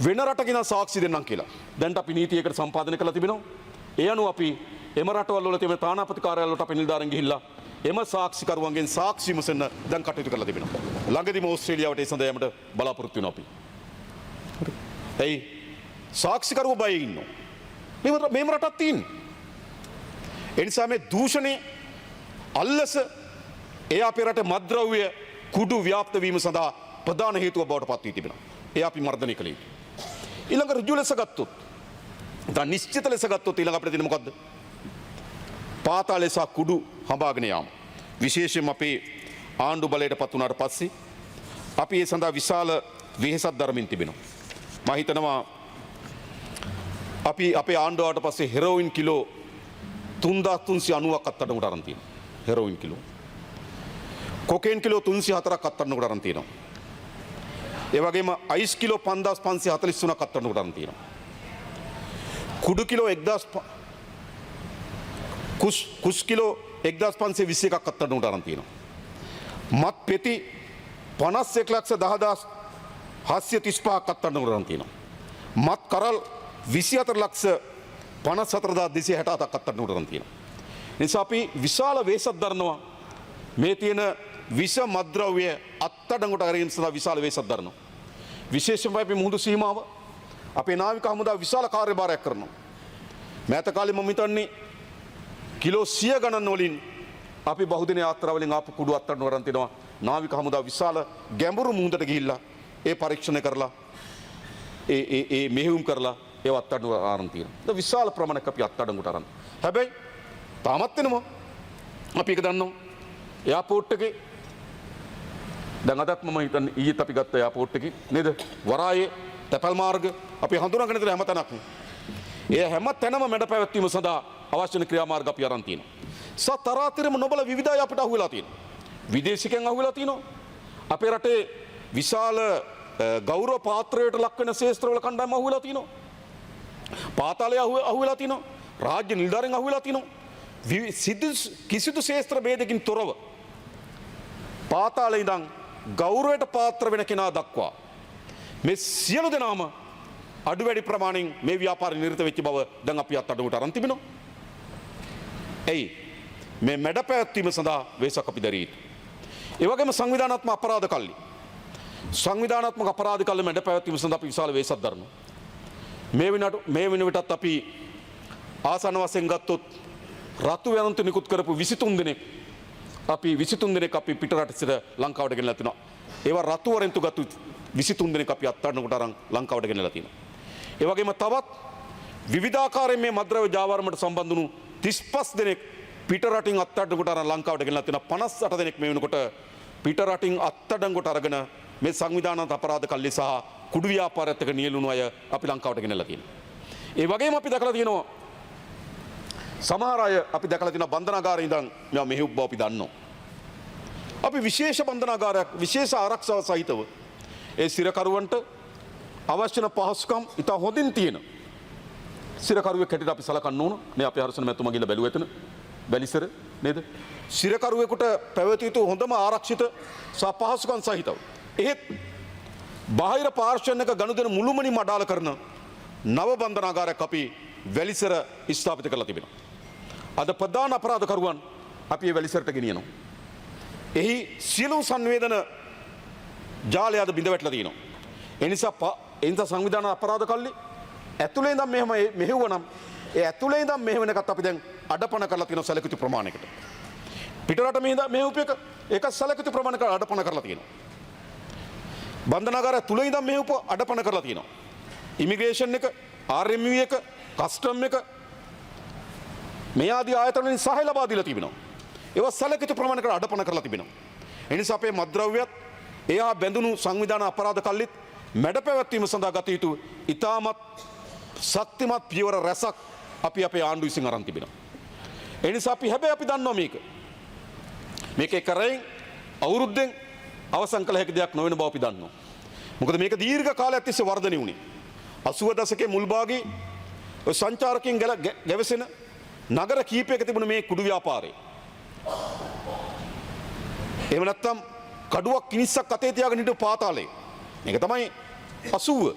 වෙන රටකින් සාක්ෂි දෙන්නම් කියලා. දැන් අපි නීතියකට සම්පාදනය කරලා තිබෙනවා. ඒ අනුව අපි එම රටවල් වල තියෙන තානාපති කාර්යාලවලට අපි නිලධාරීන් ගිහිල්ලා එම සාක්ෂිකරුවන්ගෙන් සාක්ෂි විමසන්න දැන් කටයුතු කරලා තිබෙනවා. ළඟදීම ඕස්ට්‍රේලියාවට ඒ සඳහා යෑමට බලාපොරොත්තු වෙනවා අපි. එයි සාක්ෂිකරුවෝ බයෙන් ඉන්නවා. මේම රටක් තියෙන්නේ. ඒ නිසා මේ දූෂණේ අල්ලස ඒ අපේ රටේ මත්ද්‍රව්‍ය කුඩු ව්‍යාප්ත වීම සඳහා ප්‍රධාන හේතුව බවට පත් වී තිබෙනවා. ඒ අපි මර්ධනය කළ යුතුයි. ඊළඟ ඍජු ලෙස ගත්තොත් දැන් නිශ්චිත ලෙස ගත්තොත් ඊළඟ අපිට දෙන මොකද්ද? පාතාලේ සහ කුඩු හඹාගෙන යාම. විශේෂයෙන්ම අපේ ආණ්ඩු බලයට පත් වුණාට පස්සේ අපි ඒ සඳහා විශාල වෙහෙසක් දරමින් තිබෙනවා. මම හිතනවා අපි අපේ ආණ්ඩුවට පස්සේ හෙරෝයින් කිලෝ 3390ක් අත්අඩංගුවට අරන් තියෙනවා. Heroin kilo. කොකේන් කිලෝ 304ක් අත්අඩංගුවට අරන් තියෙනවා. ඒ වගේම අයිස් කිලෝ 5543ක් අත්අඩංගුවට අරන් තියෙනවා. කුඩු කිලෝ 1000 කුස් කිලෝ 1521ක් අත්අඩංගුවට අරන් තියෙනවා. මත් පෙති 51,10,735ක් අත්අඩංගුවට අරන් තියෙනවා. මත් කරල් 24,54,267ක් අත්අඩංගුවට අරන් තියෙනවා. නිසා අපි විශාල වේසක් දරනවා මේ තියෙන විෂ මත්ද්‍රව්‍ය අත්අඩංගුවට ගැනීම සඳහා විශාල වේසක් දරනවා. විශේෂයෙන්ම අපි මුහුදු සීමාව අපේ නාවික හමුදාව විශාල කාර්යභාරයක් කරනවා. මෑත කාලේ මම හිතන්නේ කිලෝ 100 ගණන් වලින් අපි බහුදින යාත්‍රාවලින් ආපු කුඩු අත්අඩංගුවට අරන් තිනවා. නාවික හමුදාව විශාල ගැඹුරු මුහුදට ගිහිල්ලා ඒ පරීක්ෂණ කරලා ඒ මෙහෙයුම් කරලා ඒ අත්අඩංගුවට අරන් තියෙනවා. විශාල ප්‍රමාණයක් අපි අත්අඩංගුවට අරන්. හැබැයි තාමත් වෙනවා. අපි ඒක දන්නවා. එයාපෝට් එකේ දැන් අදත් මම හිතන්නේ ඊයේත් අපි ගත්ත එයාපෝට් එකේ නේද? වරායේ තැපැල් මාර්ග අපි හඳුනාගෙන ඉඳලා හැම තැනක්ම. ඒ හැම තැනම මැඩ පැවැත්වීම සඳහා අවශ්‍ය ක්‍රියාමාර්ග අපි අරන් තියෙනවා. තරාතිරම නොබල විවිධ අය අපිට අහුවෙලා තියෙනවා. විදේශිකයන් අහුවෙලා තියෙනවා. අපේ රටේ විශාල ගෞරව පාත්‍රයට ලක් වෙන ශේෂ්ත්‍රවල කණ්ඩායම් අහුවෙලා තියෙනවා. පාතාලය අහුවෙලා තියෙනවා. රාජ්‍ය නිලධාරීන් අහුවෙලා තියෙනවා. කිසිදු ශේෂ්ත්‍ර ભેදකින් තොරව පාතාලේ ඉඳන් ගෞරවයට පාත්‍ර වෙන කෙනා දක්වා මේ සියලු දෙනාම අඩු වැඩි ප්‍රමාණයෙන් මේ ව්‍යාපාරෙ නිරත වෙච්ච බව දැන් අපි අත්අඩංගුවට අරන් තිබෙනවා. එයි මේ මැඩ පැවැත්වීම සඳහා වේසක් අපි දැරිය යුතුයි. ඒ වගේම සංවිධානාත්මක අපරාධ කල්ලි. සංවිධානාත්මක අපරාධ කල්ලි මැඩ පැවැත්වීම සඳහා අපි විශාල වේසක් දරනවා. මේ වෙන විටත් අපි ආසන්න වශයෙන් ගත්තොත් රතු වැරන්තු නිකුත් කරපු 23 දෙනෙක් අපි 23 දෙනෙක් අපි පිටරට සිට ලංකාවට ගෙනලා තිනවා. ඒවා රතු වරෙන්තු ගත්තු 23 දෙනෙක් අපි අත්අඩංගුවට අරන් ලංකාවට ගෙනලා තිනවා. ඒ වගේම තවත් විවිධාකාරයෙන් මේ මත්ද්‍රව්‍ය ජාවාරමට සම්බන්ධ වුණු 35 දෙනෙක් පිටරටින් අත්අඩංගුවට අරන් ලංකාවට ගෙනලා තිනවා. 58 දෙනෙක් මේ වෙනකොට පිටරටින් අත්අඩංගුවට අරගෙන මේ සංවිධානාත්මක අපරාධ කල්ලි සහ කුඩු ව්‍යාපාරයත් එක්ක නියැලුණු අය අපි ලංකාවට ගෙනලා තියෙනවා. ඒ වගේම අපි දැකලා තියෙනවා සමහර අය අපි දැකලා තියෙනවා බන්ධනාගාරේ ඉඳන් මේවා මෙහෙව් බව අපි දන්නවා. අපි විශේෂ බන්ධනාගාරයක් විශේෂ ආරක්ෂාව සහිතව ඒ සිරකරුවන්ට අවශ්‍ය පහසුකම් ඉතා හොඳින් තියෙන සිරකරුවෙක් හැටියට අපි සලකන්න ඕන. මේ අපේ හර්ෂණ මැතිතුමා ගිහලා බැලුවා එතන බැලිසර නේද? සිරකරුවෙකුට පැවතිය යුතු හොඳම ආරක්ෂිත සහ පහසුකම් සහිතව. එහෙත් බාහිර පාර්ශ්වයක ගනුදෙනු මුළුමනින්ම අඩාල කරන නව බන්ධනාගාරයක් අපි වැලිසර ස්ථාපිත කරලා තිබෙනවා. අද ප්‍රධාන අපරාධකරුවන් අපි මේ වැලිසරට ගෙනියනවා. එහි සියලු සංවේදන ජාලය අද බිඳ වැටලා තියෙනවා. ඒ නිසා සංවිධාන අපරාධ කල්ලි ඇතුලේ ඉඳන් මෙහෙම මෙහෙවනම් ඒ ඇතුලේ ඉඳන් මෙහෙවන එකත් අපි දැන් අඩපණ කරලා තියෙනවා සැලකිලි ප්‍රමාණයකට. පිටරට මෙහෙවපු එක ඒක සැලකිලි ප්‍රමාණයකට අඩපණ කරලා තියෙනවා. බන්ධනාගාරය තුල ඉඳන් මෙහෙවපු අඩපණ කරලා තියෙනවා. ඉමිග්‍රේෂන් එක, RMU එක, කස්ටම් එක මේ ආදී ආයතන වලින් සහාය ලබා දීලා තිබෙනවා. ඒවා සැලකිලි ප්‍රමාණයකට අඩපණ කරලා තිබෙනවා. ඒ නිසා අපේ මත්ද්‍රව්‍යත් එයා බැඳුණු සංවිධාන අපරාධ කල්ලිත් මැඩ පැවැත්වීම සඳහා ගත යුතු ඉතාමත් ශක්තිමත් පියවර රැසක් අපි අපේ ආණ්ඩුව විසින් අරන් තිබෙනවා. ඒ නිසා අපි හැබැයි අපි දන්නවා මේක කරෙන් අවුරුද්දෙන් අවසන් කළ හැකි දෙයක් නොවන බව අපි දන්නවා. මොකද මේක දීර්ඝ කාලයක් තිස්සේ වර්ධනය වුණේ. 80 දශකයේ මුල් භාගයේ සංචාරකයන් ගැවසෙන නගර කීපයක තිබුණ මේ කුඩු ව්‍යාපාරේ. එහෙම නැත්නම් කඩුවක් කිනිස්සක් අතේ තියාගෙන හිටපු පාතාලේ. මේක තමයි 80.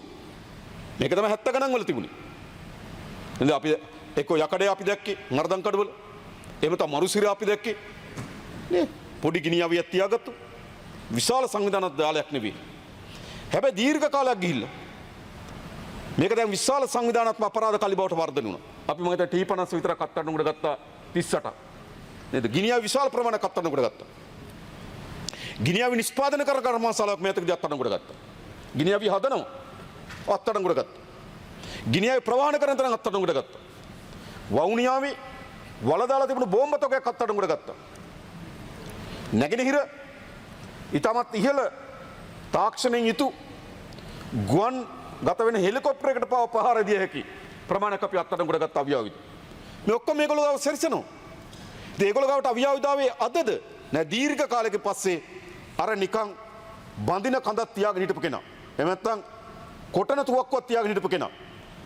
මේක තමයි 70 ගණන් වල තිබුණේ. නේද අපි එක්ක යකඩේ අපි දැක්කේ මර්දන් කඩවල. එහෙම තමයි මරුසිර අපි දැක්කේ. නේ පොඩි ගිනියවියක් තියාගත්තු. විශාල සංවිධාන දාලයක් නෙවෙයි. හැබැයි දීර්ඝ කාලයක් ගිහිල්ලා මේක දැන් විශාල සංවිධානාත්මක අපරාධ කලි බවට වර්ධනය වුණා. අපි මම හිතා T50 විතර කත්තඩනකට ගත්තා 38. නේද? ගිනියවි විශාල ප්‍රමාණයක් කත්තඩනකට ගත්තා. ගිනියවි නිෂ්පාදනය කර කර්මාශාලාවක් මේතකදී අත්අඩංගුවට ගත්තා. ගිනියවි හදනවා අත්අඩංගුවට ගත්තා. ගිනියවි ප්‍රවාහන කරන තරම් අත්අඩංගුවට ගත්තා. වවුනියාවේ වල දාලා තිබුණු බෝම්බ තොගයක් අත්අඩංගුවට ගත්තා. නැගෙනහිර ඊටමත් ඉහළ තාක්ෂණයෙන් යුතු ගුවන් ගත වෙන හෙලිකොප්ටරයකට පහර දිය හැකි ප්‍රමාණයක් අපි අත්අඩංගුවට ගත්ත අවියාවිද. මේ ඔක්කොම මේගොල්ලෝ ගාව සැරිසෙනවා. ඉතින් ඒගොල්ලෝ ගාවට අවියාවිදාවේ අදද නෑ දීර්ඝ කාලයක පස්සේ අර නිකන් බඳින කඳක් තියාගෙන හිටපු කෙනා. එහෙම නැත්නම් කොටන තුවක්කුවක් තියාගෙන හිටපු කෙනා.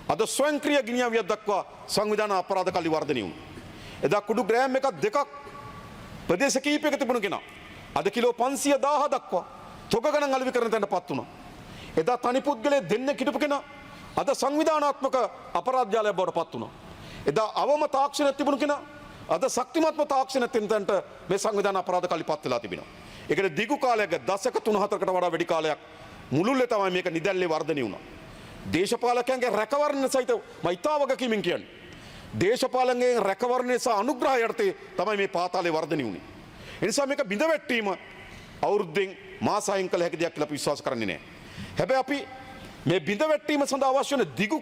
අද ස්වයංක්‍රීය ගිනියවියක් දක්වා සංවිධාන අපරාධ කල්ලි වර්ධනය වුණා. එදා කුඩු ග්‍රෑම් එකක් දෙකක් ප්‍රදේශ කීපයක තිබුණු කෙනා. අද කිලෝ 500,000 දක්වා තොග ගණන් අලෙවි කරන තැනටපත් වුණා. එදා තනි පුද්ගලයෙක් දෙන්නෙක් හිටපු කෙනා අද සංවිධානාත්මක අපරාධ ජාලයක් බවට පත් වුණා. එදා අවම තාක්ෂණයක් තිබුණු කෙනා අද ශක්තිමත්ම තාක්ෂණයක් තියෙන තැනට මේ සංවිධාන අපරාධ කල්ලි පත් වෙලා තිබෙනවා. ඒකට දිගු කාලයක් දශක 3-4කට වඩා වැඩි කාලයක් මුළුල්ලේ තමයි මේක නිදැල්ලේ වර්ධනය වුණා. දේශපාලකයන්ගේ රැකවරණ සහිත මෛත්‍රාවක කිමින් කියන්නේ. දේශපාලකයන්ගේ රැකවරණය සහ අනුග්‍රහය යටතේ තමයි මේ පාතාලේ වර්ධනය වුණේ. ඒ නිසා මේක බිඳවැටීම අවුරුද්දෙන් මාසයෙන් කළ හැකි දෙයක් කියලා අපි විශ්වාස කරන්නේ නැහැ. හැබැයි අපි මේ බිඳවැටීම සඳහා අවශ්‍ය වන දිගු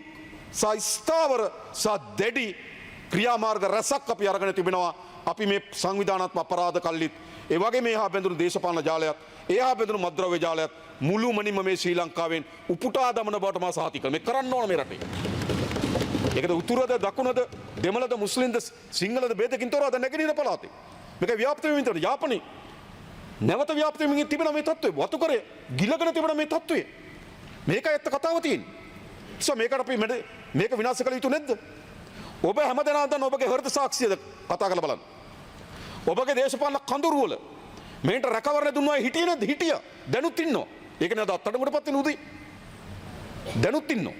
සහ ස්ථාවර සහ දැඩි ක්‍රියාමාර්ග රැසක් අපි අරගෙන තිබෙනවා. අපි මේ සංවිධානාත්මක අපරාධ කල්ලිත් ඒ වගේ මේ හා බැඳුණු දේශපාලන ජාලයත් ඒ හා බැඳුණු මද්ද්‍රව්‍ය ජාලයත් මුළුමනින්ම මේ ශ්‍රී ලංකාවෙන් උපුටා දමන බවට මා සාතික කරනවා. මේ කරන්න ඕන මේ රටේ. ඒකද උතුරද දකුණද දෙමළද මුස්ලිම්ද සිංහලද ભેදකින් තොරවද නැගෙනහිර පළාතේ. මේක ව්‍යාප්ත වෙමින් තියෙන යාපනයේ නැවත ව්‍යාප්ත වෙමින් තිබෙන මේ තත්ත්වය වතුකරේ ගිලගෙන තිබෙන මේ තත්ත්වය මේකයි ඇත්ත කතාව තියෙන්නේ. ඒසො මේකට අපි මේක විනාශ කළ යුතු නැද්ද? ඔබ හැමදෙනා දන්න ඔබගේ හෘද සාක්ෂියද කතා කරලා බලන්න. ඔබගේ දේශපාලන කඳුරු වල මේන්ට රැකවරණ දුන්නා හිටියේ නැද්ද? හිටියා. දැනුත් ඉන්නවා. ඒක නේද අත්අඩංගුවටපත් වෙන උදේ. දැනුත් ඉන්නවා.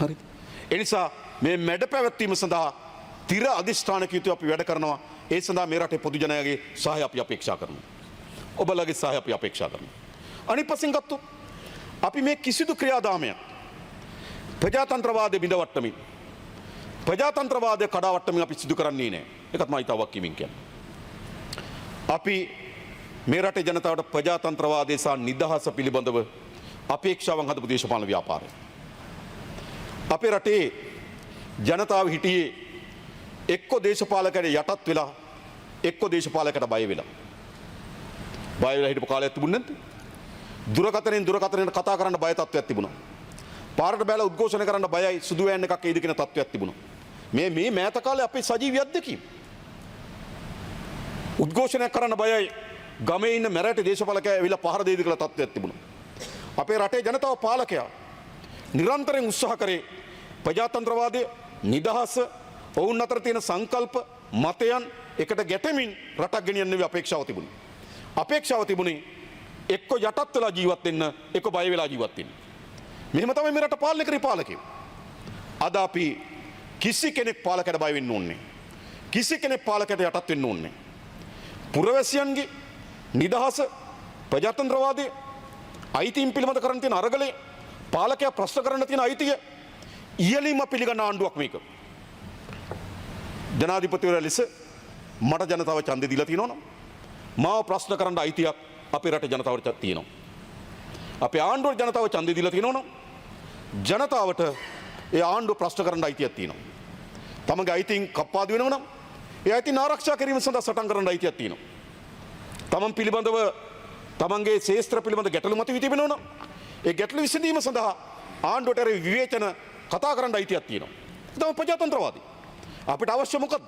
හරිද? ඒ නිසා මේ මැඩ පැවැත්වීම සඳහා තිර අධිෂ්ඨානක යුතුව අපි වැඩ කරනවා. ඒ සඳහා මේ රටේ පොදු ජනයාගේ සහාය අපි අපේක්ෂා කරනවා. ඔබලගේ සහාය අපි අපේක්ෂා කරනවා. අනිත් පස්සෙන් ගත්තොත් අපි මේ කිසිදු ක්‍රියාදාමයක් ප්‍රජාතන්ත්‍රවාදයේ බිඳවට්ටමින් ප්‍රජාතන්ත්‍රවාදය කඩාවට්ටමින් අපි සිදු කරන්නේ නැහැ. ඒකත් මම හිතාවක් කිමින් කියන්නේ. අපි මේ රටේ ජනතාවට ප්‍රජාතන්ත්‍රවාදය සහ නිදහස පිළිබඳව අපේක්ෂාවන් හදපු දේශපාලන ව්‍යාපාරය. අපේ රටේ ජනතාව හිටියේ එක්ක දේශපාලකයට යටත් වෙලා එක්ක දේශපාලකයට බය වෙලා. බය වෙලා හිටපු කාලයක් තිබුණේ නැද්ද? දුරකථනයෙන් කතා කරන්න බය තත්ත්වයක් තිබුණා. පාරට බැලලා උද්ඝෝෂණය කරන්න බයයි සුදු වෑන් එකක් එයිද කියන තත්ත්වයක් තිබුණා. මේ මෑත කාලේ අපේ සජීවී අත්දැකීම්. උද්ඝෝෂණයක් කරන්න බයයි ගමේ ඉන්න මැරට දේශපාලකයා ඇවිල්ලා පහර දෙයිද කියලා තත්ත්වයක් තිබුණා. අපේ රටේ ජනතාව පාලකයා නිරන්තරයෙන් උත්සාහ කරේ ප්‍රජාතන්ත්‍රවාදය නිදහස ඔවුන් අතර තියෙන සංකල්ප මතයන් එකට ගැටෙමින් රටක් ගෙනියන්න අපේක්ෂාව තිබුණේ. අපේක්ෂාව තිබුණේ එක්ක යටත් වෙලා ජීවත් වෙන්න එක්ක බය වෙලා ජීවත් වෙන්න. මෙහෙම තමයි මේ රට පාලනය කරේ පාලකයෝ. අද අපි කිසි කෙනෙක් පාලකයට බය වෙන්න ඕනේ. කිසි කෙනෙක් පාලකයට යටත් වෙන්න ඕනේ. පුරවැසියන්ගේ නිදහස ප්‍රජාතන්ත්‍රවාදයේ අයිතීන් පිළිබඳ කරන්න තියෙන අරගලේ පාලකයා ප්‍රශ්න කරන්න තියෙන අයිතිය ඉහළින්ම පිළිගන්න ආණ්ඩුවක් මේක. ජනාධිපතිවරයා ලෙස මට ජනතාව ඡන්දය දීලා තියෙනවා නම් මාව ප්‍රශ්න කරන්න අයිතියක් අපේ රටේ ජනතාවට තියෙනවා. අපේ ආණ්ඩුවට ජනතාව ඡන්දය දීලා තියෙනවා නම් ජනතාවට ඒ ආණ්ඩුව ප්‍රශ්න කරන්න අයිතියක් තියෙනවා. තමගේ අයිතීන් කප්පාදු වෙනවා නම් ඒ අයිතීන් ආරක්ෂා කිරීම සඳහා සටන් කරන්න අයිතියක් තියෙනවා. තමන් පිළිබඳව තමන්ගේ ශේෂ්ත්‍ර පිළිබඳ ගැටලු මතුවී තිබෙනවා නම් ඒ ගැටලු විසඳීම සඳහා ආණ්ඩුවට විවේචන කතා කරන්න අයිතියක් තියෙනවා. ඒ තමයි ප්‍රජාතන්ත්‍රවාදී. අපිට අවශ්‍ය මොකද්ද?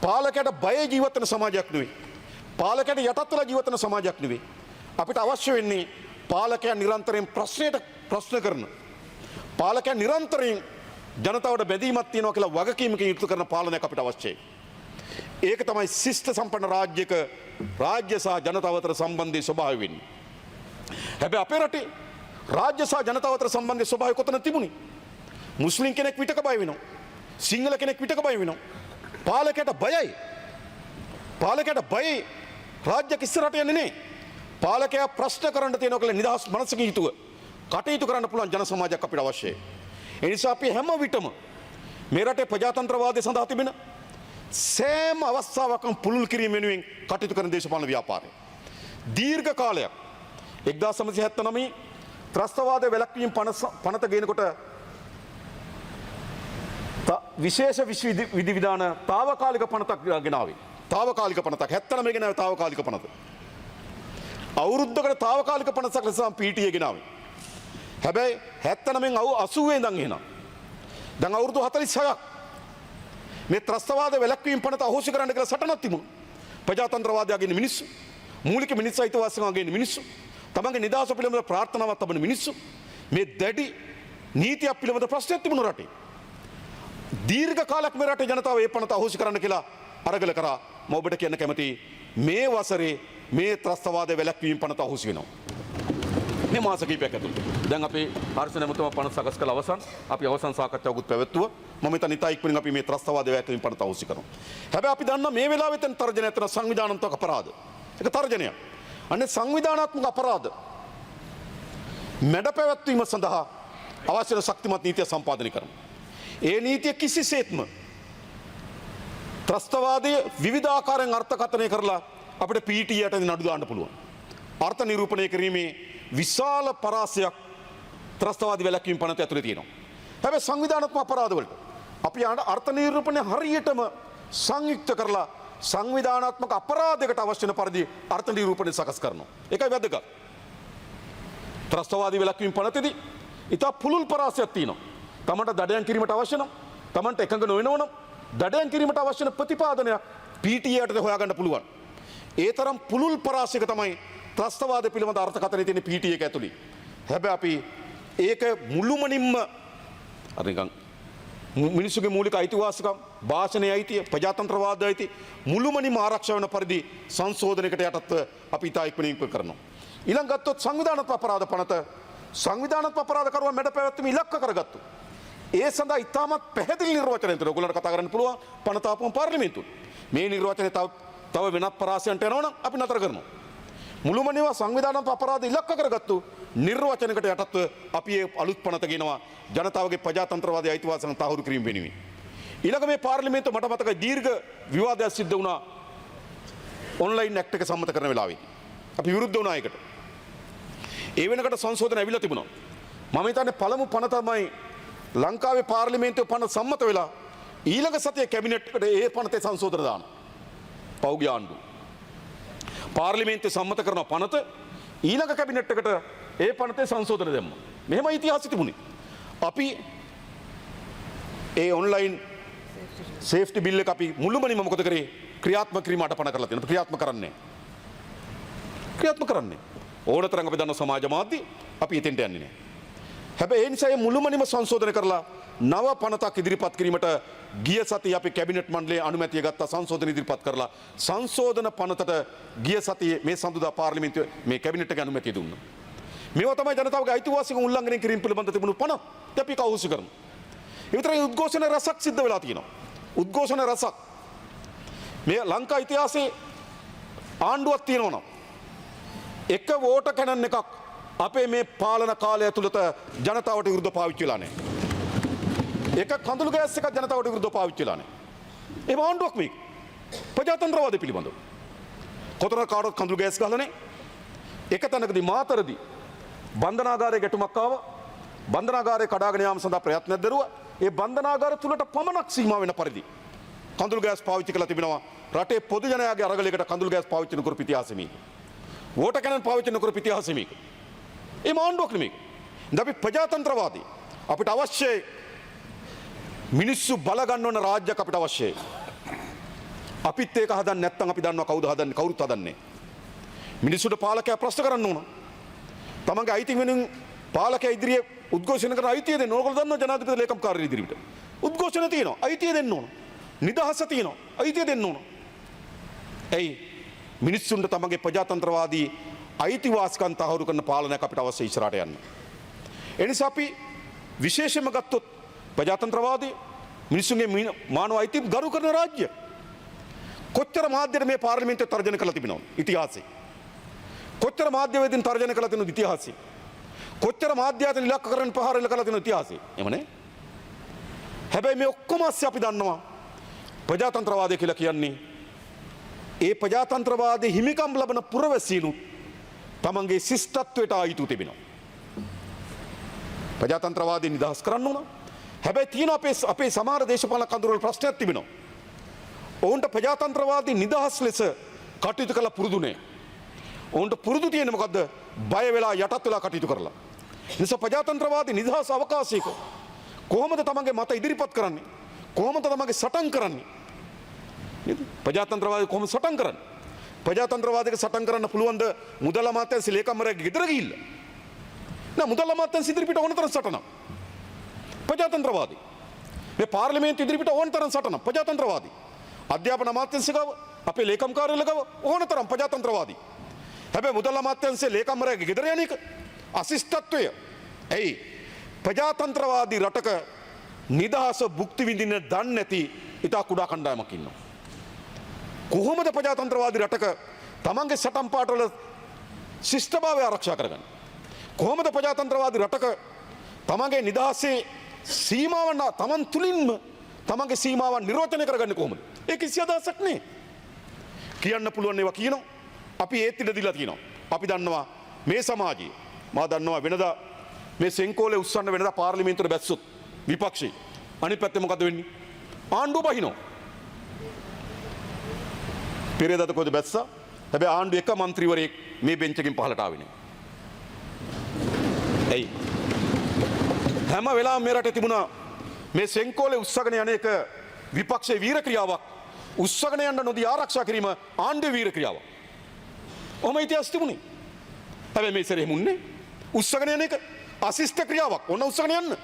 පාලකයට බය ජීවත් වෙන සමාජයක් නෙවෙයි. පාලකයට යටත් වෙලා ජීවත් වෙන සමාජයක් නෙවෙයි. අපිට අවශ්‍ය වෙන්නේ පාලකයන් නිරන්තරයෙන් ප්‍රශ්න කරන. පාලකයන් නිරන්තරයෙන් ජනතාවට බැඳීමක් තියෙනවා කියලා වගකීමකින් යුක්ත කරන පාලනයක් අපිට අවශ්‍යයි. ඒක තමයි ශිෂ්ට සම්පන්න රාජ්‍යක රාජ්‍ය සහ ජනතාව අතර සම්බන්ධයේ ස්වභාවය වෙන්නේ. හැබැයි අපේ රටේ රාජ්‍ය සහ ජනතාව අතර සම්බන්ධයේ ස්වභාවය කොතන තිබුණේ? මුස්ලිම් කෙනෙක් විතක බය වෙනවා. සිංහල කෙනෙක් විතක බය වෙනවා. පාලකයට බයයි. පාලකයට බයයි. රාජ්‍යක ඉස්සරහට යන්නේ නැහැ. පාලකයා ප්‍රශ්න කරන්න තියෙනවා කියලා නිදහස් මනසකින් යුතුව කටයුතු කරන්න පුළුවන් ජන සමාජයක් අපිට අවශ්‍යයි. ඒ නිසා අපි හැම විටම මේ රටේ ප්‍රජාතන්ත්‍රවාදය සඳහා තිබෙන සෑම අවස්ථාවකම පුළුල් කිරීම වෙනුවෙන් කටයුතු කරන දේශපාලන ව්‍යාපාරය. දීර්ඝ කාලයක් 1979 ත්‍රස්තවාදය වැළැක්වීම පනත ගේනකොට විශේෂ විධිවිධාන තාවකාලික පනතක් ගෙනාවේ. තාවකාලික පනතක් 79 ගෙනාවේ තාවකාලික පනත. අවුරුද්දකට තාවකාලික පනතක් ලෙස පීටියේ ගෙනාවේ. හැබැයි 79 80 ඉඳන් එහෙනම් දැන් අවුරුදු 46ක් මේ ත්‍රස්තවාද වැළැක්වීම පනත අහෝසි කරන්න කියලා සටනක් තිබුණා. ප්‍රජාතන්ත්‍රවාදයගේ මිනිස්සු, මූලික මිනිස් අයිතිවාසිකම්ගේ මිනිස්සු, තමන්ගේ නිදහස පිළිබඳ ප්‍රාර්ථනාවක් තබන මිනිස්සු මේ දැඩි නීතියක් පිළිබඳ ප්‍රශ්නයක් තිබුණා රටේ. දීර්ඝ කාලයක් මේ රටේ ජනතාව මේ පනත අහෝසි කරන්න කියලා අරගල කරා. මම ඔබට කියන්න කැමතියි මේ වසරේ මේ ත්‍රස්තවාද වැළැක්වීම පනත අහෝසි වෙනවා. මේ මාස කිහිපයක් ඇතුළත. දැන් අපි හර්ෂ නැමතුමා පනත සකස් කළ අවසන් අපි අවසන් සාකච්ඡාවකුත් පැවැත්තුවා. මම හිතන ඉතා ඉක්මනින් අපි මේ ත්‍රස්තවාද වැළැක්වීම පනත අහෝසි කරනවා. හැබැයි අපි දන්නා මේ වෙලාවෙත් තර්ජනයක් කරන සංවිධානාත්මක අපරාධ. ඒක තර්ජනයක්. අනේ සංවිධානාත්මක අපරාධ මැඩ පැවැත්වීම සඳහා අවශ්‍ය ශක්තිමත් නීතිය සම්පාදනය කරමු. ඒ නීතිය කිසිසේත්ම ත්‍රස්තවාදයේ විවිධ ආකාරයෙන් අර්ථකථනය කරලා අපිට පීටියට නඩු දාන්න පුළුවන්. අර්ථ නිරූපණය කිරීමේ විශාල පරාසයක් ත්‍රස්තවාදී වැළැක්වීම පනත ඇතුලේ තියෙනවා. හැබැයි සංවිධානාත්මක අපරාධ වලට අපි අර්ථ නිරූපණය හරියටම සංයුක්ත කරලා සංවිධානාත්මක අපරාධයකට අවශ්‍ය වෙන පරිදි අර්ථ නිරූපණය සකස් කරනවා. ඒකයි වැදගත්. ත්‍රස්තවාදී වැළැක්වීම පනතේදී ඉතා පුළුල් පරාසයක් තියෙනවා. තමන්ට දඩයන් කිරීමට අවශ්‍ය නම්, තමන්ට එකඟ නොවෙනව නම් දඩයන් කිරීමට අවශ්‍ය වෙන ප්‍රතිපාදනයක් පීටියට හොයාගන්න පුළුවන්. ඒ තරම් පුළුල් පරාසයක තමයි ත්‍රස්තවාද පිළිබඳ අර්ථකථනය තියෙන පීටි එක ඇතුළේ. හැබැයි අපි ඒක මුළුමනින්ම අර නිකන් මිනිසුගේ මූලික අයිතිවාසිකම්, භාෂණයේ අයිතිය, ප්‍රජාතන්ත්‍රවාදය අයිතිය මුළුමනින්ම ආරක්ෂා වෙන පරිදි සංශෝධනයකට යටත්ව අපි ඉතා ඉක්මනින් කරනවා. ඊළඟ ගත්තොත් සංවිධානාත්මක අපරාධ පනත සංවිධානාත්මක අපරාධකරුවන් මැඩ පැවැත්වීම ඉලක්ක කරගත්තු. ඒ සඳහා ඉතාමත් පැහැදිලි නිර්වචනයක් තියෙනවා. ඔයගොල්ලන්ට කතා කරන්න පුළුවන් පනත ආපුවම පාර්ලිමේන්තුවේ. මේ නිර්වචනය තව වෙනත් පරාසයන්ට යනවා නම් අපි නතර කරනවා. මුළුමනින්ම සංවිධානාත්මක අපරාධ ඉලක්ක කරගත්තු නිර්වචනයකට යටත්ව අපි මේ අලුත් පනත ගෙනවා ජනතාවගේ ප්‍රජාතන්ත්‍රවාදී අයිතිවාසිකම් තහවුරු කිරීම වෙනුවෙන්. ඊළඟ මේ පාර්ලිමේන්තුව මට මතකයි දීර්ඝ විවාදයක් සිද්ධ වුණා ඔන්ලයින් ඇක්ට් එක සම්මත කරන වෙලාවේදී. අපි විරුද්ධ වුණා ඒකට. ඒ වෙනකොට සංශෝධන ඇවිල්ලා තිබුණා. මම හිතන්නේ පළමු පන තමයි ලංකාවේ පාර්ලිමේන්තුවේ පන සම්මත වෙලා ඊළඟ සතියේ කැබිනට් එකට ඒ පනතේ සංශෝධන දාන. පෞද්ගලික ආණ්ඩුව. පාර්ලිමේන්තුවේ සම්මත කරන පනත ඊළඟ කැබිනට් එකට ඒ පනතේ සංශෝධන දැම්මා. මෙහෙම ඉතිහාසෙ තිබුණේ. අපි ඒ ඔන්ලයින් සේෆ්ටි බිල් එක අපි මුළුමනින්ම මොකද කරේ? ක්‍රියාත්මක කිරීම අඩපණ කරලා තියෙනවා. ක්‍රියාත්මක කරන්නේ. ක්‍රියාත්මක කරන්නේ. ඕනතරම් අපි දන්න සමාජ මාධ්‍ය අපි එතෙන්ට යන්නේ නැහැ. හැබැයි ඒ නිසා මේ මුළුමනින්ම සංශෝධනය කරලා නව පනතක් ඉදිරිපත් කිරීමට ගිය සතියේ අපි කැබිනට් මණ්ඩලයේ අනුමැතිය ගත්තා සංශෝධන ඉදිරිපත් කරලා සංශෝධන පනතට ගිය සතියේ මේ සඳුදා පාර්ලිමේන්තුවේ මේ කැබිනට් එක අනුමැතිය දුන්නා. මේවා තමයි ජනතාවගේ අයිතිවාසිකම් උල්ලංඝනය කිරීම පිළිබඳ තිබුණු පන. අපි කවුරුසු කරමු. ඒ විතරයි උද්ඝෝෂණ රසක් සිද්ධ වෙලා තියෙනවා. උද්ඝෝෂණ රසක්. මේ ලංකා ඉතිහාසයේ ආණ්ඩුවක් තියෙනවා නම් එක වෝට කැනන් එකක් අපේ මේ පාලන කාලය ඇතුළත ජනතාවට විරුද්ධව පාවිච්චි වෙලා නැහැ. එක කඳුළු ගෑස් එකක් ජනතාවට විරුද්ධව පාවිච්චි වෙලා නැහැ. ඒ ආණ්ඩුවක් මේක. ප්‍රජාතන්ත්‍රවාදය පිළිබඳව. කොතන කාටවත් කඳුළු ගෑස් ගහලා නැහැ. එක තැනකදී මාතරදී බන්ධනාගාරයේ ගැටුමක් ආවා. බන්ධනාගාරයේ කඩාගෙන යාම සඳහා ප්‍රයත්නයක් දරුවා. ඒ බන්ධනාගාර තුලට පමණක් සීමා වෙන පරිදි කඳුළු ගෑස් පාවිච්චි කළා තිබෙනවා. රටේ පොදු ජනයාගේ අරගලයකට කඳුළු ගෑස් පාවිච්චි නොකරපු ඉතිහාසෙ මේක. වෝට කැනන් පාවිච්චි නොකරපු ඉතිහාසෙ මේක. ඒ ආණ්ඩුවක් නෙමෙයි. ඉතින් අපි ප්‍රජාතන්ත්‍රවාදී අපිට අවශ්‍යයි මිනිස්සු බල ගන්න ඕන රාජ්‍යයක් අපිට අවශ්‍යයි. අපිත් ඒක හදන්න නැත්නම් අපි දන්නවා කවුද හදන්නේ කවුරුත් හදන්නේ. මිනිස්සුන්ට පාලකයා ප්‍රශ්න කරන්න ඕන. තමන්ගේ අයිති වෙනුවෙන් පාලකයා ඉදිරියේ උද්ඝෝෂණ කරන අයිතිය දෙන්න. ඕගොල්ලෝ දන්නවා ජනාධිපති ලේකම්කාරය ඉදිරියට. උද්ඝෝෂණ තියෙනවා. අයිතිය දෙන්න ඕන. නිදහස තියෙනවා. අයිතිය දෙන්න ඕන. ඇයි මිනිස්සුන්ට තමගේ ප්‍රජාතන්ත්‍රවාදී අයිතිවාසිකම් තහවුරු කරන පාලනයක් අපිට අවශ්‍ය ඉස්සරහට යන්න. ඒ නිසා අපි විශේෂයෙන්ම ගත්තොත් ප්‍රජාතන්ත්‍රවාදී මිනිස්සුන්ගේ මානව අයිති ගරු කරන රාජ්‍ය. කොච්චර මාධ්‍යයට මේ පාර්ලිමේන්තුවේ තර්ජන කළා තිබෙනවද ඉතිහාසයේ? කොච්චර මාධ්‍යවේදීන් තර්ජන කළා තියෙනවද ඉතිහාසයේ? කොච්චර මාධ්‍යායතන ඉලක්ක කරන ප්‍රහාර එල්ල කළා තියෙනවද ඉතිහාසයේ? එහෙමනේ. හැබැයි මේ ඔක්කොම අස්සේ අපි දන්නවා ප්‍රජාතන්ත්‍රවාදය කියලා කියන්නේ ඒ ප්‍රජාතන්ත්‍රවාදයේ හිමිකම් ලබන පුරවැසියනුත් තමන්ගේ ශිෂ්ටත්වයට ආයිතු තිබෙනවා. ප්‍රජාතන්ත්‍රවාදී නිදහස් කරන්න ඕන. හැබැයි තියෙන අපේ සමහර දේශපාලන කඳුරවල ප්‍රශ්නයක් තිබෙනවා. ඔවුන්ට ප්‍රජාතන්ත්‍රවාදී නිදහස් ලෙස කටයුතු කළ පුරුදුනේ. ඔවුන්ට පුරුදු තියෙන්නේ මොකද්ද? බය වෙලා යටත් වෙලා කටයුතු කරලා. නිසා ප්‍රජාතන්ත්‍රවාදී නිදහස් අවකාශයක කොහොමද තමන්ගේ මත ඉදිරිපත් කරන්නේ? කොහොමද තමන්ගේ සටන් කරන්නේ? නේද? ප්‍රජාතන්ත්‍රවාදී කොහොමද සටන් කරන්නේ? ප්‍රජාතන්ත්‍රවාදයක සටන් කරන්න පුළුවන්ද මුදල් අමාත්‍යාංශ ලේකම්වරයාගේ ගෙදර ගිහිල්ලා? නෑ මුදල් අමාත්‍යාංශ ඉදිරිපිට ඕනතරම් සටනක්. ප්‍රජාතන්ත්‍රවාදී. මේ පාර්ලිමේන්තු ඉදිරිපිට ඕනතරම් සටනක්. ප්‍රජාතන්ත්‍රවාදී. අධ්‍යාපන අමාත්‍යාංශ ගාව අපේ ලේකම් කාර්යාලය ගාව ඕනතරම් ප්‍රජාතන්ත්‍රවාදී. හැබැයි මුදල් අමාත්‍යාංශයේ ලේකම්වරයාගේ ගෙදර යන එක අශිෂ්ටත්වය. ඇයි? ප්‍රජාතන්ත්‍රවාදී රටක නිදහස භුක්ති විඳින්න දන්නේ නැති ඉතා කුඩා කණ්ඩායමක් ඉන්නවා. කොහොමද ප්‍රජාතන්ත්‍රවාදී රටක තමන්ගේ සටන් පාටවල ශිෂ්ටභාවය ආරක්ෂා කරගන්නේ? කොහොමද ප්‍රජාතන්ත්‍රවාදී රටක තමන්ගේ නිදහසේ සීමාවන් තමන් තුලින්ම තමන්ගේ සීමාවන් නිරෝධනය කරගන්නේ කොහොමද? ඒක කිසි අදහසක් නෑ. කියන්න පුළුවන් ඒවා කියනවා. අපි ඒත් ඉඩ දීලා තියෙනවා. අපි දන්නවා මේ සමාජයේ මා දන්නවා වෙනදා මේ සෙන්කෝලේ උස්සන්න වෙනදා පාර්ලිමේන්තුවට බැස්සොත් විපක්ෂේ අනිත් පැත්තේ මොකද වෙන්නේ? ආණ්ඩුව බහිනවා. පෙරේදා කොහෙද බැස්සා? හැබැයි ආණ්ඩුව එක മന്ത്രിවරයෙක් මේ බෙන්ච් එකකින් පහලට ආවේ නෑ. ඇයි? හැම වෙලාවෙම මේ රටේ තිබුණා මේ සෙන්කෝලේ උස්සගෙන යන එක විපක්ෂයේ වීර ක්‍රියාවක්. උස්සගෙන යන්න නොදී ආරක්ෂා කිරීම ආණ්ඩුවේ වීර ක්‍රියාවක්. ඔහොම ඉතිහාසෙ තිබුණේ. හැබැයි මේ සැරේ මුන්නේ උස්සගෙන යන එක අශිෂ්ට ක්‍රියාවක්. ඔන්න උස්සගෙන යන්න.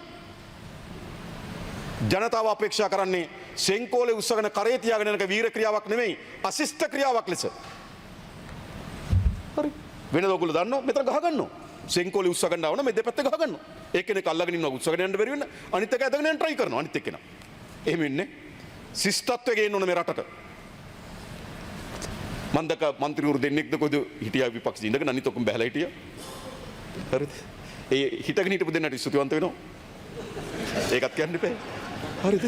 ජනතාව අපේක්ෂා කරන්නේ සෙන්කෝලේ උස්සගෙන කරේ තියාගෙන යන එක වීර ක්‍රියාවක් නෙමෙයි අශිෂ්ට ක්‍රියාවක් ලෙස. හරි. වෙනද ඔයගොල්ලෝ දන්නවා මෙතන ගහ ගන්නවා. සෙන්කෝලේ උස්සගෙන ආවම මේ දෙපැත්ත ගහ ගන්නවා. එක්කෙනෙක් අල්ලගෙන ඉන්නවා උස්සගෙන යන්න බැරි වෙන්න. අනිත් එක ඇදගෙන යන්න try කරනවා අනිත් එක්කෙනා. එහෙම ඉන්නේ. ශිෂ්ටත්වයේ ගේන්න ඕන මේ රටට. මන්දක മന്ത്രിවරු දෙන්නෙක්ද කොහෙද හිටියා විපක්ෂ ඉඳගෙන අනිත් ඔක්කොම බහැලා හිටියා. හරිද? ඒ හිටගෙන හිටපු දෙන්නට ස්තුතිවන්ත වෙනවා. ඒකත් කියන්න එපා. හරිද?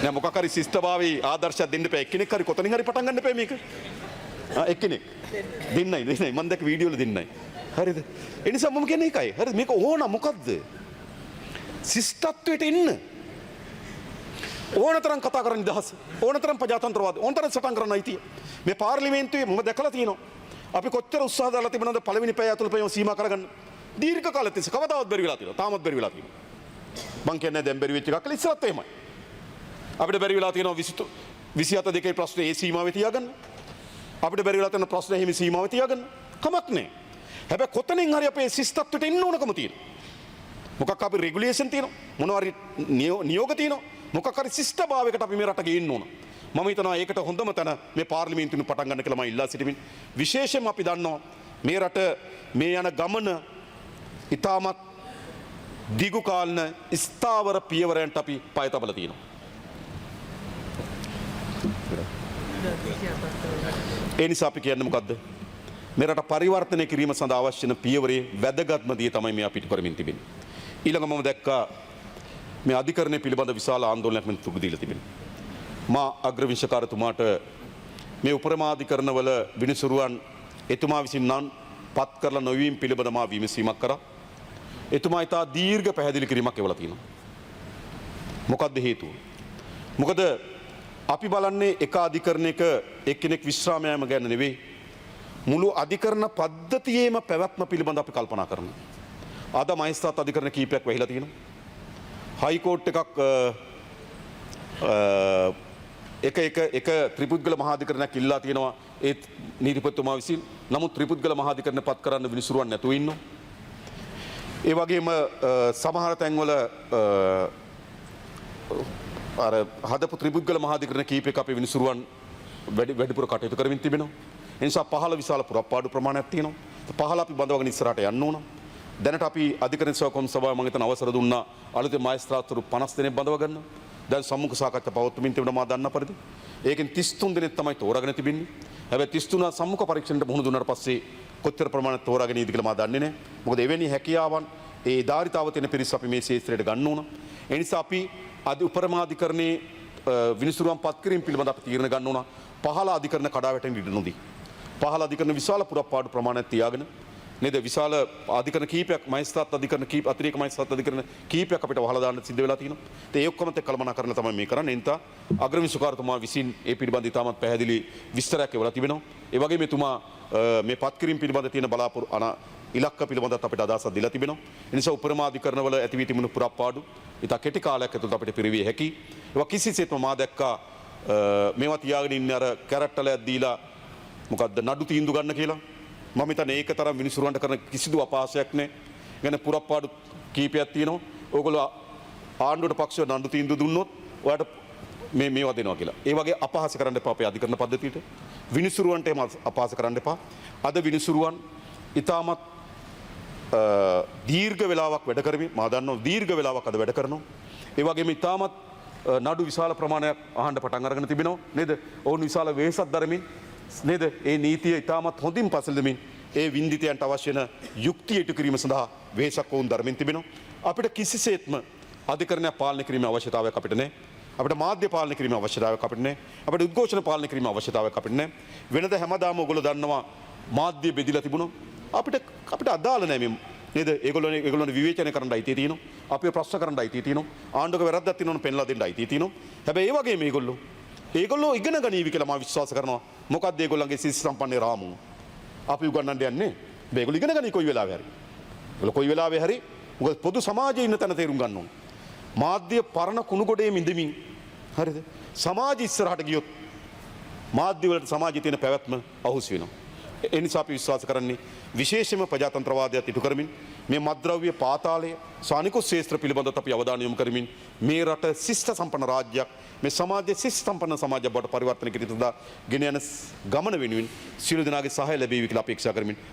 නෑ මොකක් හරි ශිෂ්ටභාවී ආදර්ශයක් දෙන්න එපා. එක්කෙනෙක් හරි කොතනින් හරි පටන් ගන්න එපා මේක. එක්කෙනෙක්. දෙන්නයි මම දැක්ක වීඩියෝ වල දෙන්නයි. හරිද? ඒ නිසා මම කියන්නේ ඒකයි. හරිද? මේක ඕන මොකද්ද? ශිෂ්ටත්වයට එන්න. ඕනතරම් කතා කරන්න නිදහස. ඕනතරම් ප්‍රජාතන්ත්‍රවාද. ඕනතරම් සටන් කරන්න අයිතිය. මේ පාර්ලිමේන්තුවේ මම දැකලා තියෙනවා. අපි කොච්චර උත්සාහ දාලා තිබුණාද පළවෙනි පැය ඇතුළත පැය සීමා කරගන්න. දීර්ඝ කාලෙත් තිස්සේ කවදාවත් බැරි වෙලා තියෙනවා. තාමත් බැරි වෙලා තියෙනවා. මං කියන්නේ දැන් බැරි වෙච්ච එකක් කියලා ඉස්සරත් එහෙමයි. අපිට බැරි වෙලා තියෙනවා 27 දෙකේ ප්‍රශ්නේ ඒ සීමාවේ තියාගන්න. අපිට බැරි වෙලා තියෙන ප්‍රශ්නේ හිමි සීමාවේ තියාගන්න. කමක් නැහැ. හැබැයි කොතනින් හරි අපේ ශිෂ්ටත්වයට එන්න ඕනකම තියෙනවා. මොකක් අපි රෙගුලේෂන් තියෙනවා. මොනවා හරි නියෝග තියෙනවා. මොකක් හරි ශිෂ්ටභාවයකට අපි මේ රට ගේන්න ඕන. මම හිතනවා ඒකට හොඳම තැන මේ පාර්ලිමේන්තුවෙන් පටන් ගන්න කියලා මම ඉල්ලා සිටිමින් විශේෂයෙන්ම අපි දන්නවා මේ රට මේ යන ගමන ඉතාමත් දිගු කාලන ස්ථාවර පියවරයන්ට අපි පය තබලා තියෙනවා. ඒ නිසා අපි කියන්නේ මොකද්ද? මේ රට පරිවර්තනය කිරීම සඳහා අවශ්‍ය වෙන පියවරේ වැදගත්ම දේ තමයි මේ අපිට කරමින් තිබෙන්නේ. ඊළඟ මම දැක්කා මේ අධිකරණය පිළිබඳ විශාල ආందోලනයක් මෙන් තුග දීලා තිබෙනවා. මා අග්‍රවිංශකාරතුමාට මේ උපරමාධිකරණවල විනිසුරුවන් එතුමා විසින් නම් පත් කරලා නොවීම පිළිබඳ මා විමසීමක් කරා. එතුමා ඉතා දීර්ඝ පැහැදිලි කිරීමක් එවලා තියෙනවා. මොකක්ද හේතුව? මොකද අපි බලන්නේ එක අධිකරණයක එක්කෙනෙක් විශ්‍රාම යාම ගැන නෙවෙයි මුළු අධිකරණ පද්ධතියේම පැවැත්ම පිළිබඳ අපි කල්පනා කරනවා. අද මහේස්ත්‍රාත් අධිකරණ කීපයක් වෙහිලා තියෙනවා. හයිකෝට් එකක් එක ත්‍රිපුද්ගල මහාධිකරණයක් ඉල්ලා තියෙනවා ඒත් නීතිපතිතුමා විසින්. නමුත් ත්‍රිපුද්ගල මහාධිකරණ පත් කරන්න විනිසුරුවන් නැතුව ඉන්නවා. ඒ වගේම සමහර තැන්වල අර හදපු ත්‍රිපුද්ගල මහාධිකරණ කීපයක අපේ විනිසුරුවන් වැඩිපුර කටයුතු කරමින් තිබෙනවා. ඒ නිසා පහළ විශාල පුරප්පාඩු ප්‍රමාණයක් තියෙනවා. පහළ අපි බඳවගෙන ඉස්සරහට යන්න ඕන. දැනට අපි අධිකරණ සේවා කොමිසම සභාව මම හිතන අවසර දුන්නා අලුතෙන් මහේස්ත්‍රාත්වරු 50 දෙනෙක් බඳව ගන්න. දැන් සම්මුඛ සාකච්ඡා පවත්වමින් තිබෙනවා මා දන්න පරිදි. ඒකෙන් 33 දෙනෙක් තමයි තෝරාගෙන තිබෙන්නේ. හැබැයි 33 සම්මුඛ පරීක්ෂණයට මුහුණ දුන්නාට පස්සේ කොච්චර ප්‍රමාණයක් තෝරාගෙන ඉදි කියලා මා දන්නේ නැහැ. මොකද එවැනි හැකියාවන් ඒ ධාරිතාව තියෙන පිරිස අපි මේ ශාස්ත්‍රයට ගන්න ඕන. ඒ නිසා අපි උපරමාධිකරණයේ විනිසුරුවන් පත් කිරීම පිළිබඳ අපි තීරණ ගන්න ඕන. පහළ අධිකරණ කඩා වැටෙන්න ඉඩ නොදී. පහළ අධිකරණ විශාල පුරප්පාඩු ප්‍රමාණයක් තියාගෙන නේද විශාල අධිකරණ කීපයක් මහේස්ත්‍රාත් අධිකරණ කීප අතිරේක මහේස්ත්‍රාත් අධිකරණ කීපයක් අපිට වහලා දාන්න සිද්ධ වෙලා තියෙනවා. ඒ ඔක්කොමත් එක්ක කළමනා කරලා තමයි මේ කරන්නේ. එනිසා අග්‍රවිනිසුකාරතුමා විසින් ඒ පිළිබඳ ඉතාමත් පැහැදිලි විස්තරයක් එවලා තිබෙනවා. ඒ වගේම එතුමා මේ පත් කිරීම පිළිබඳ තියෙන බලාපොරොත්තු ඉලක්ක පිළිබඳත් අපිට අදහසක් දීලා තිබෙනවා. ඒ නිසා උපරමාධිකරණවල ඇති වී තිබුණු පුරප්පාඩු ඉතා කෙටි කාලයක් ඇතුළත අපිට පිරවිය හැකි. ඒවා කිසිසේත්ම මා දැක්කා මේවා තියාගෙන ඉන්නේ අර කැරට්ටලයක් දීලා මොකද්ද නඩු තීන්දුව ගන්න කියලා. මම හිතන්නේ ඒක තරම් විනිසුරුවන්ට කරන කිසිදු අපහාසයක් නැහැ. ගැන පුරප්පාඩු කීපයක් තියෙනවා. ඕගොල්ලෝ ආණ්ඩුවට පක්ෂව නඩු තීන්දුව දුන්නොත් ඔයාලට මේවා දෙනවා කියලා. ඒ වගේ අපහාස කරන්න එපා අපේ අධිකරණ පද්ධතියට. විනිසුරුවන්ට එහෙම අපහාස කරන්න එපා. අද විනිසුරුවන් ඉතාමත් දීර්ඝ වෙලාවක් වැඩ කරමින් මා දන්නවා දීර්ඝ වෙලාවක් අද වැඩ කරනවා. ඒ වගේම ඉතාමත් නඩු විශාල ප්‍රමාණයක් අහන්න පටන් අරගෙන තිබෙනවා නේද? ඔවුන් විශාල වෙහෙසක් දරමින් නේද? ඒ නීතිය ඉතාමත් හොඳින් පසළදමින් ඒ වින්දිතයන්ට අවශ්‍ය වෙන යුක්තිය ඉටු කිරීම සඳහා වෙහෙසක් වුන් දරමින් තිබෙනවා. අපිට කිසිසේත්ම අධිකරණයක් පාලනය කිරීමේ අවශ්‍යතාවයක් අපිට නැහැ. අපිට මාධ්‍ය පාලනය කිරීමේ අවශ්‍යතාවයක් අපිට නැහැ. අපිට උද්ඝෝෂණ පාලනය කිරීමේ අවශ්‍යතාවයක් අපිට නැහැ. වෙනද හැමදාම ඔයගොල්ලෝ දන්නවා මාධ්‍ය බෙදිලා තිබුණා. අපිට අදාළ නැහැ මේ නේද? ඒගොල්ලෝනේ විවේචනය කරන්න අයිතිය තියෙනවා. අපිව ප්‍රශ්න කරන්න අයිතිය තියෙනවා. ආණ්ඩුවක වැරද්දක් තියෙනවනම් පෙන්ලා දෙන්න අයිතිය තියෙනවා. හැබැයි ඒ වගේම ඒගොල්ලෝ ඉගෙන ගනීවි කියලා මම විශ්වාස කරනවා. මොකක්ද ඒගොල්ලන්ගේ සිස් සම්පන්න රාමුව? අපි උගන්වන්න යන්නේ. මේගොල්ලෝ ඉගෙන ගනී කොයි වෙලාවෙ හරි. ඒගොල්ලෝ කොයි වෙලාවෙ හරි මොකද පොදු සමාජයේ ඉන්න තැන තේරුම් ගන්න ඕන. මාධ්‍ය පරණ කුණු ගොඩේ මිදමින් හරිද? සමාජ ඉස්සරහට ගියොත් මාධ්‍ය වලට සමාජයේ තියෙන පැවැත්ම අහුස් වෙනවා. ඒ නිසා අපි විශ්වාස කරන්නේ විශේෂයෙන්ම ප්‍රජාතන්ත්‍රවාදයට ඉටු කරමින් මේ මත්ද්‍රව්‍ය පාතාලය සානිකුත් ශේත්‍ර පිළිබඳව අපි අවධානය යොමු කරමින් මේ රට ශිෂ්ට සම්පන්න රාජ්‍යයක් මේ සමාජයේ ශිෂ්ට සම්පන්න සමාජයක් බවට පරිවර්තනය කිරීමට ගෙන යන ගමන වෙනුවෙන් සියලු දෙනාගේ සහාය ලැබේවි කියලා අපේක්ෂා කරමින්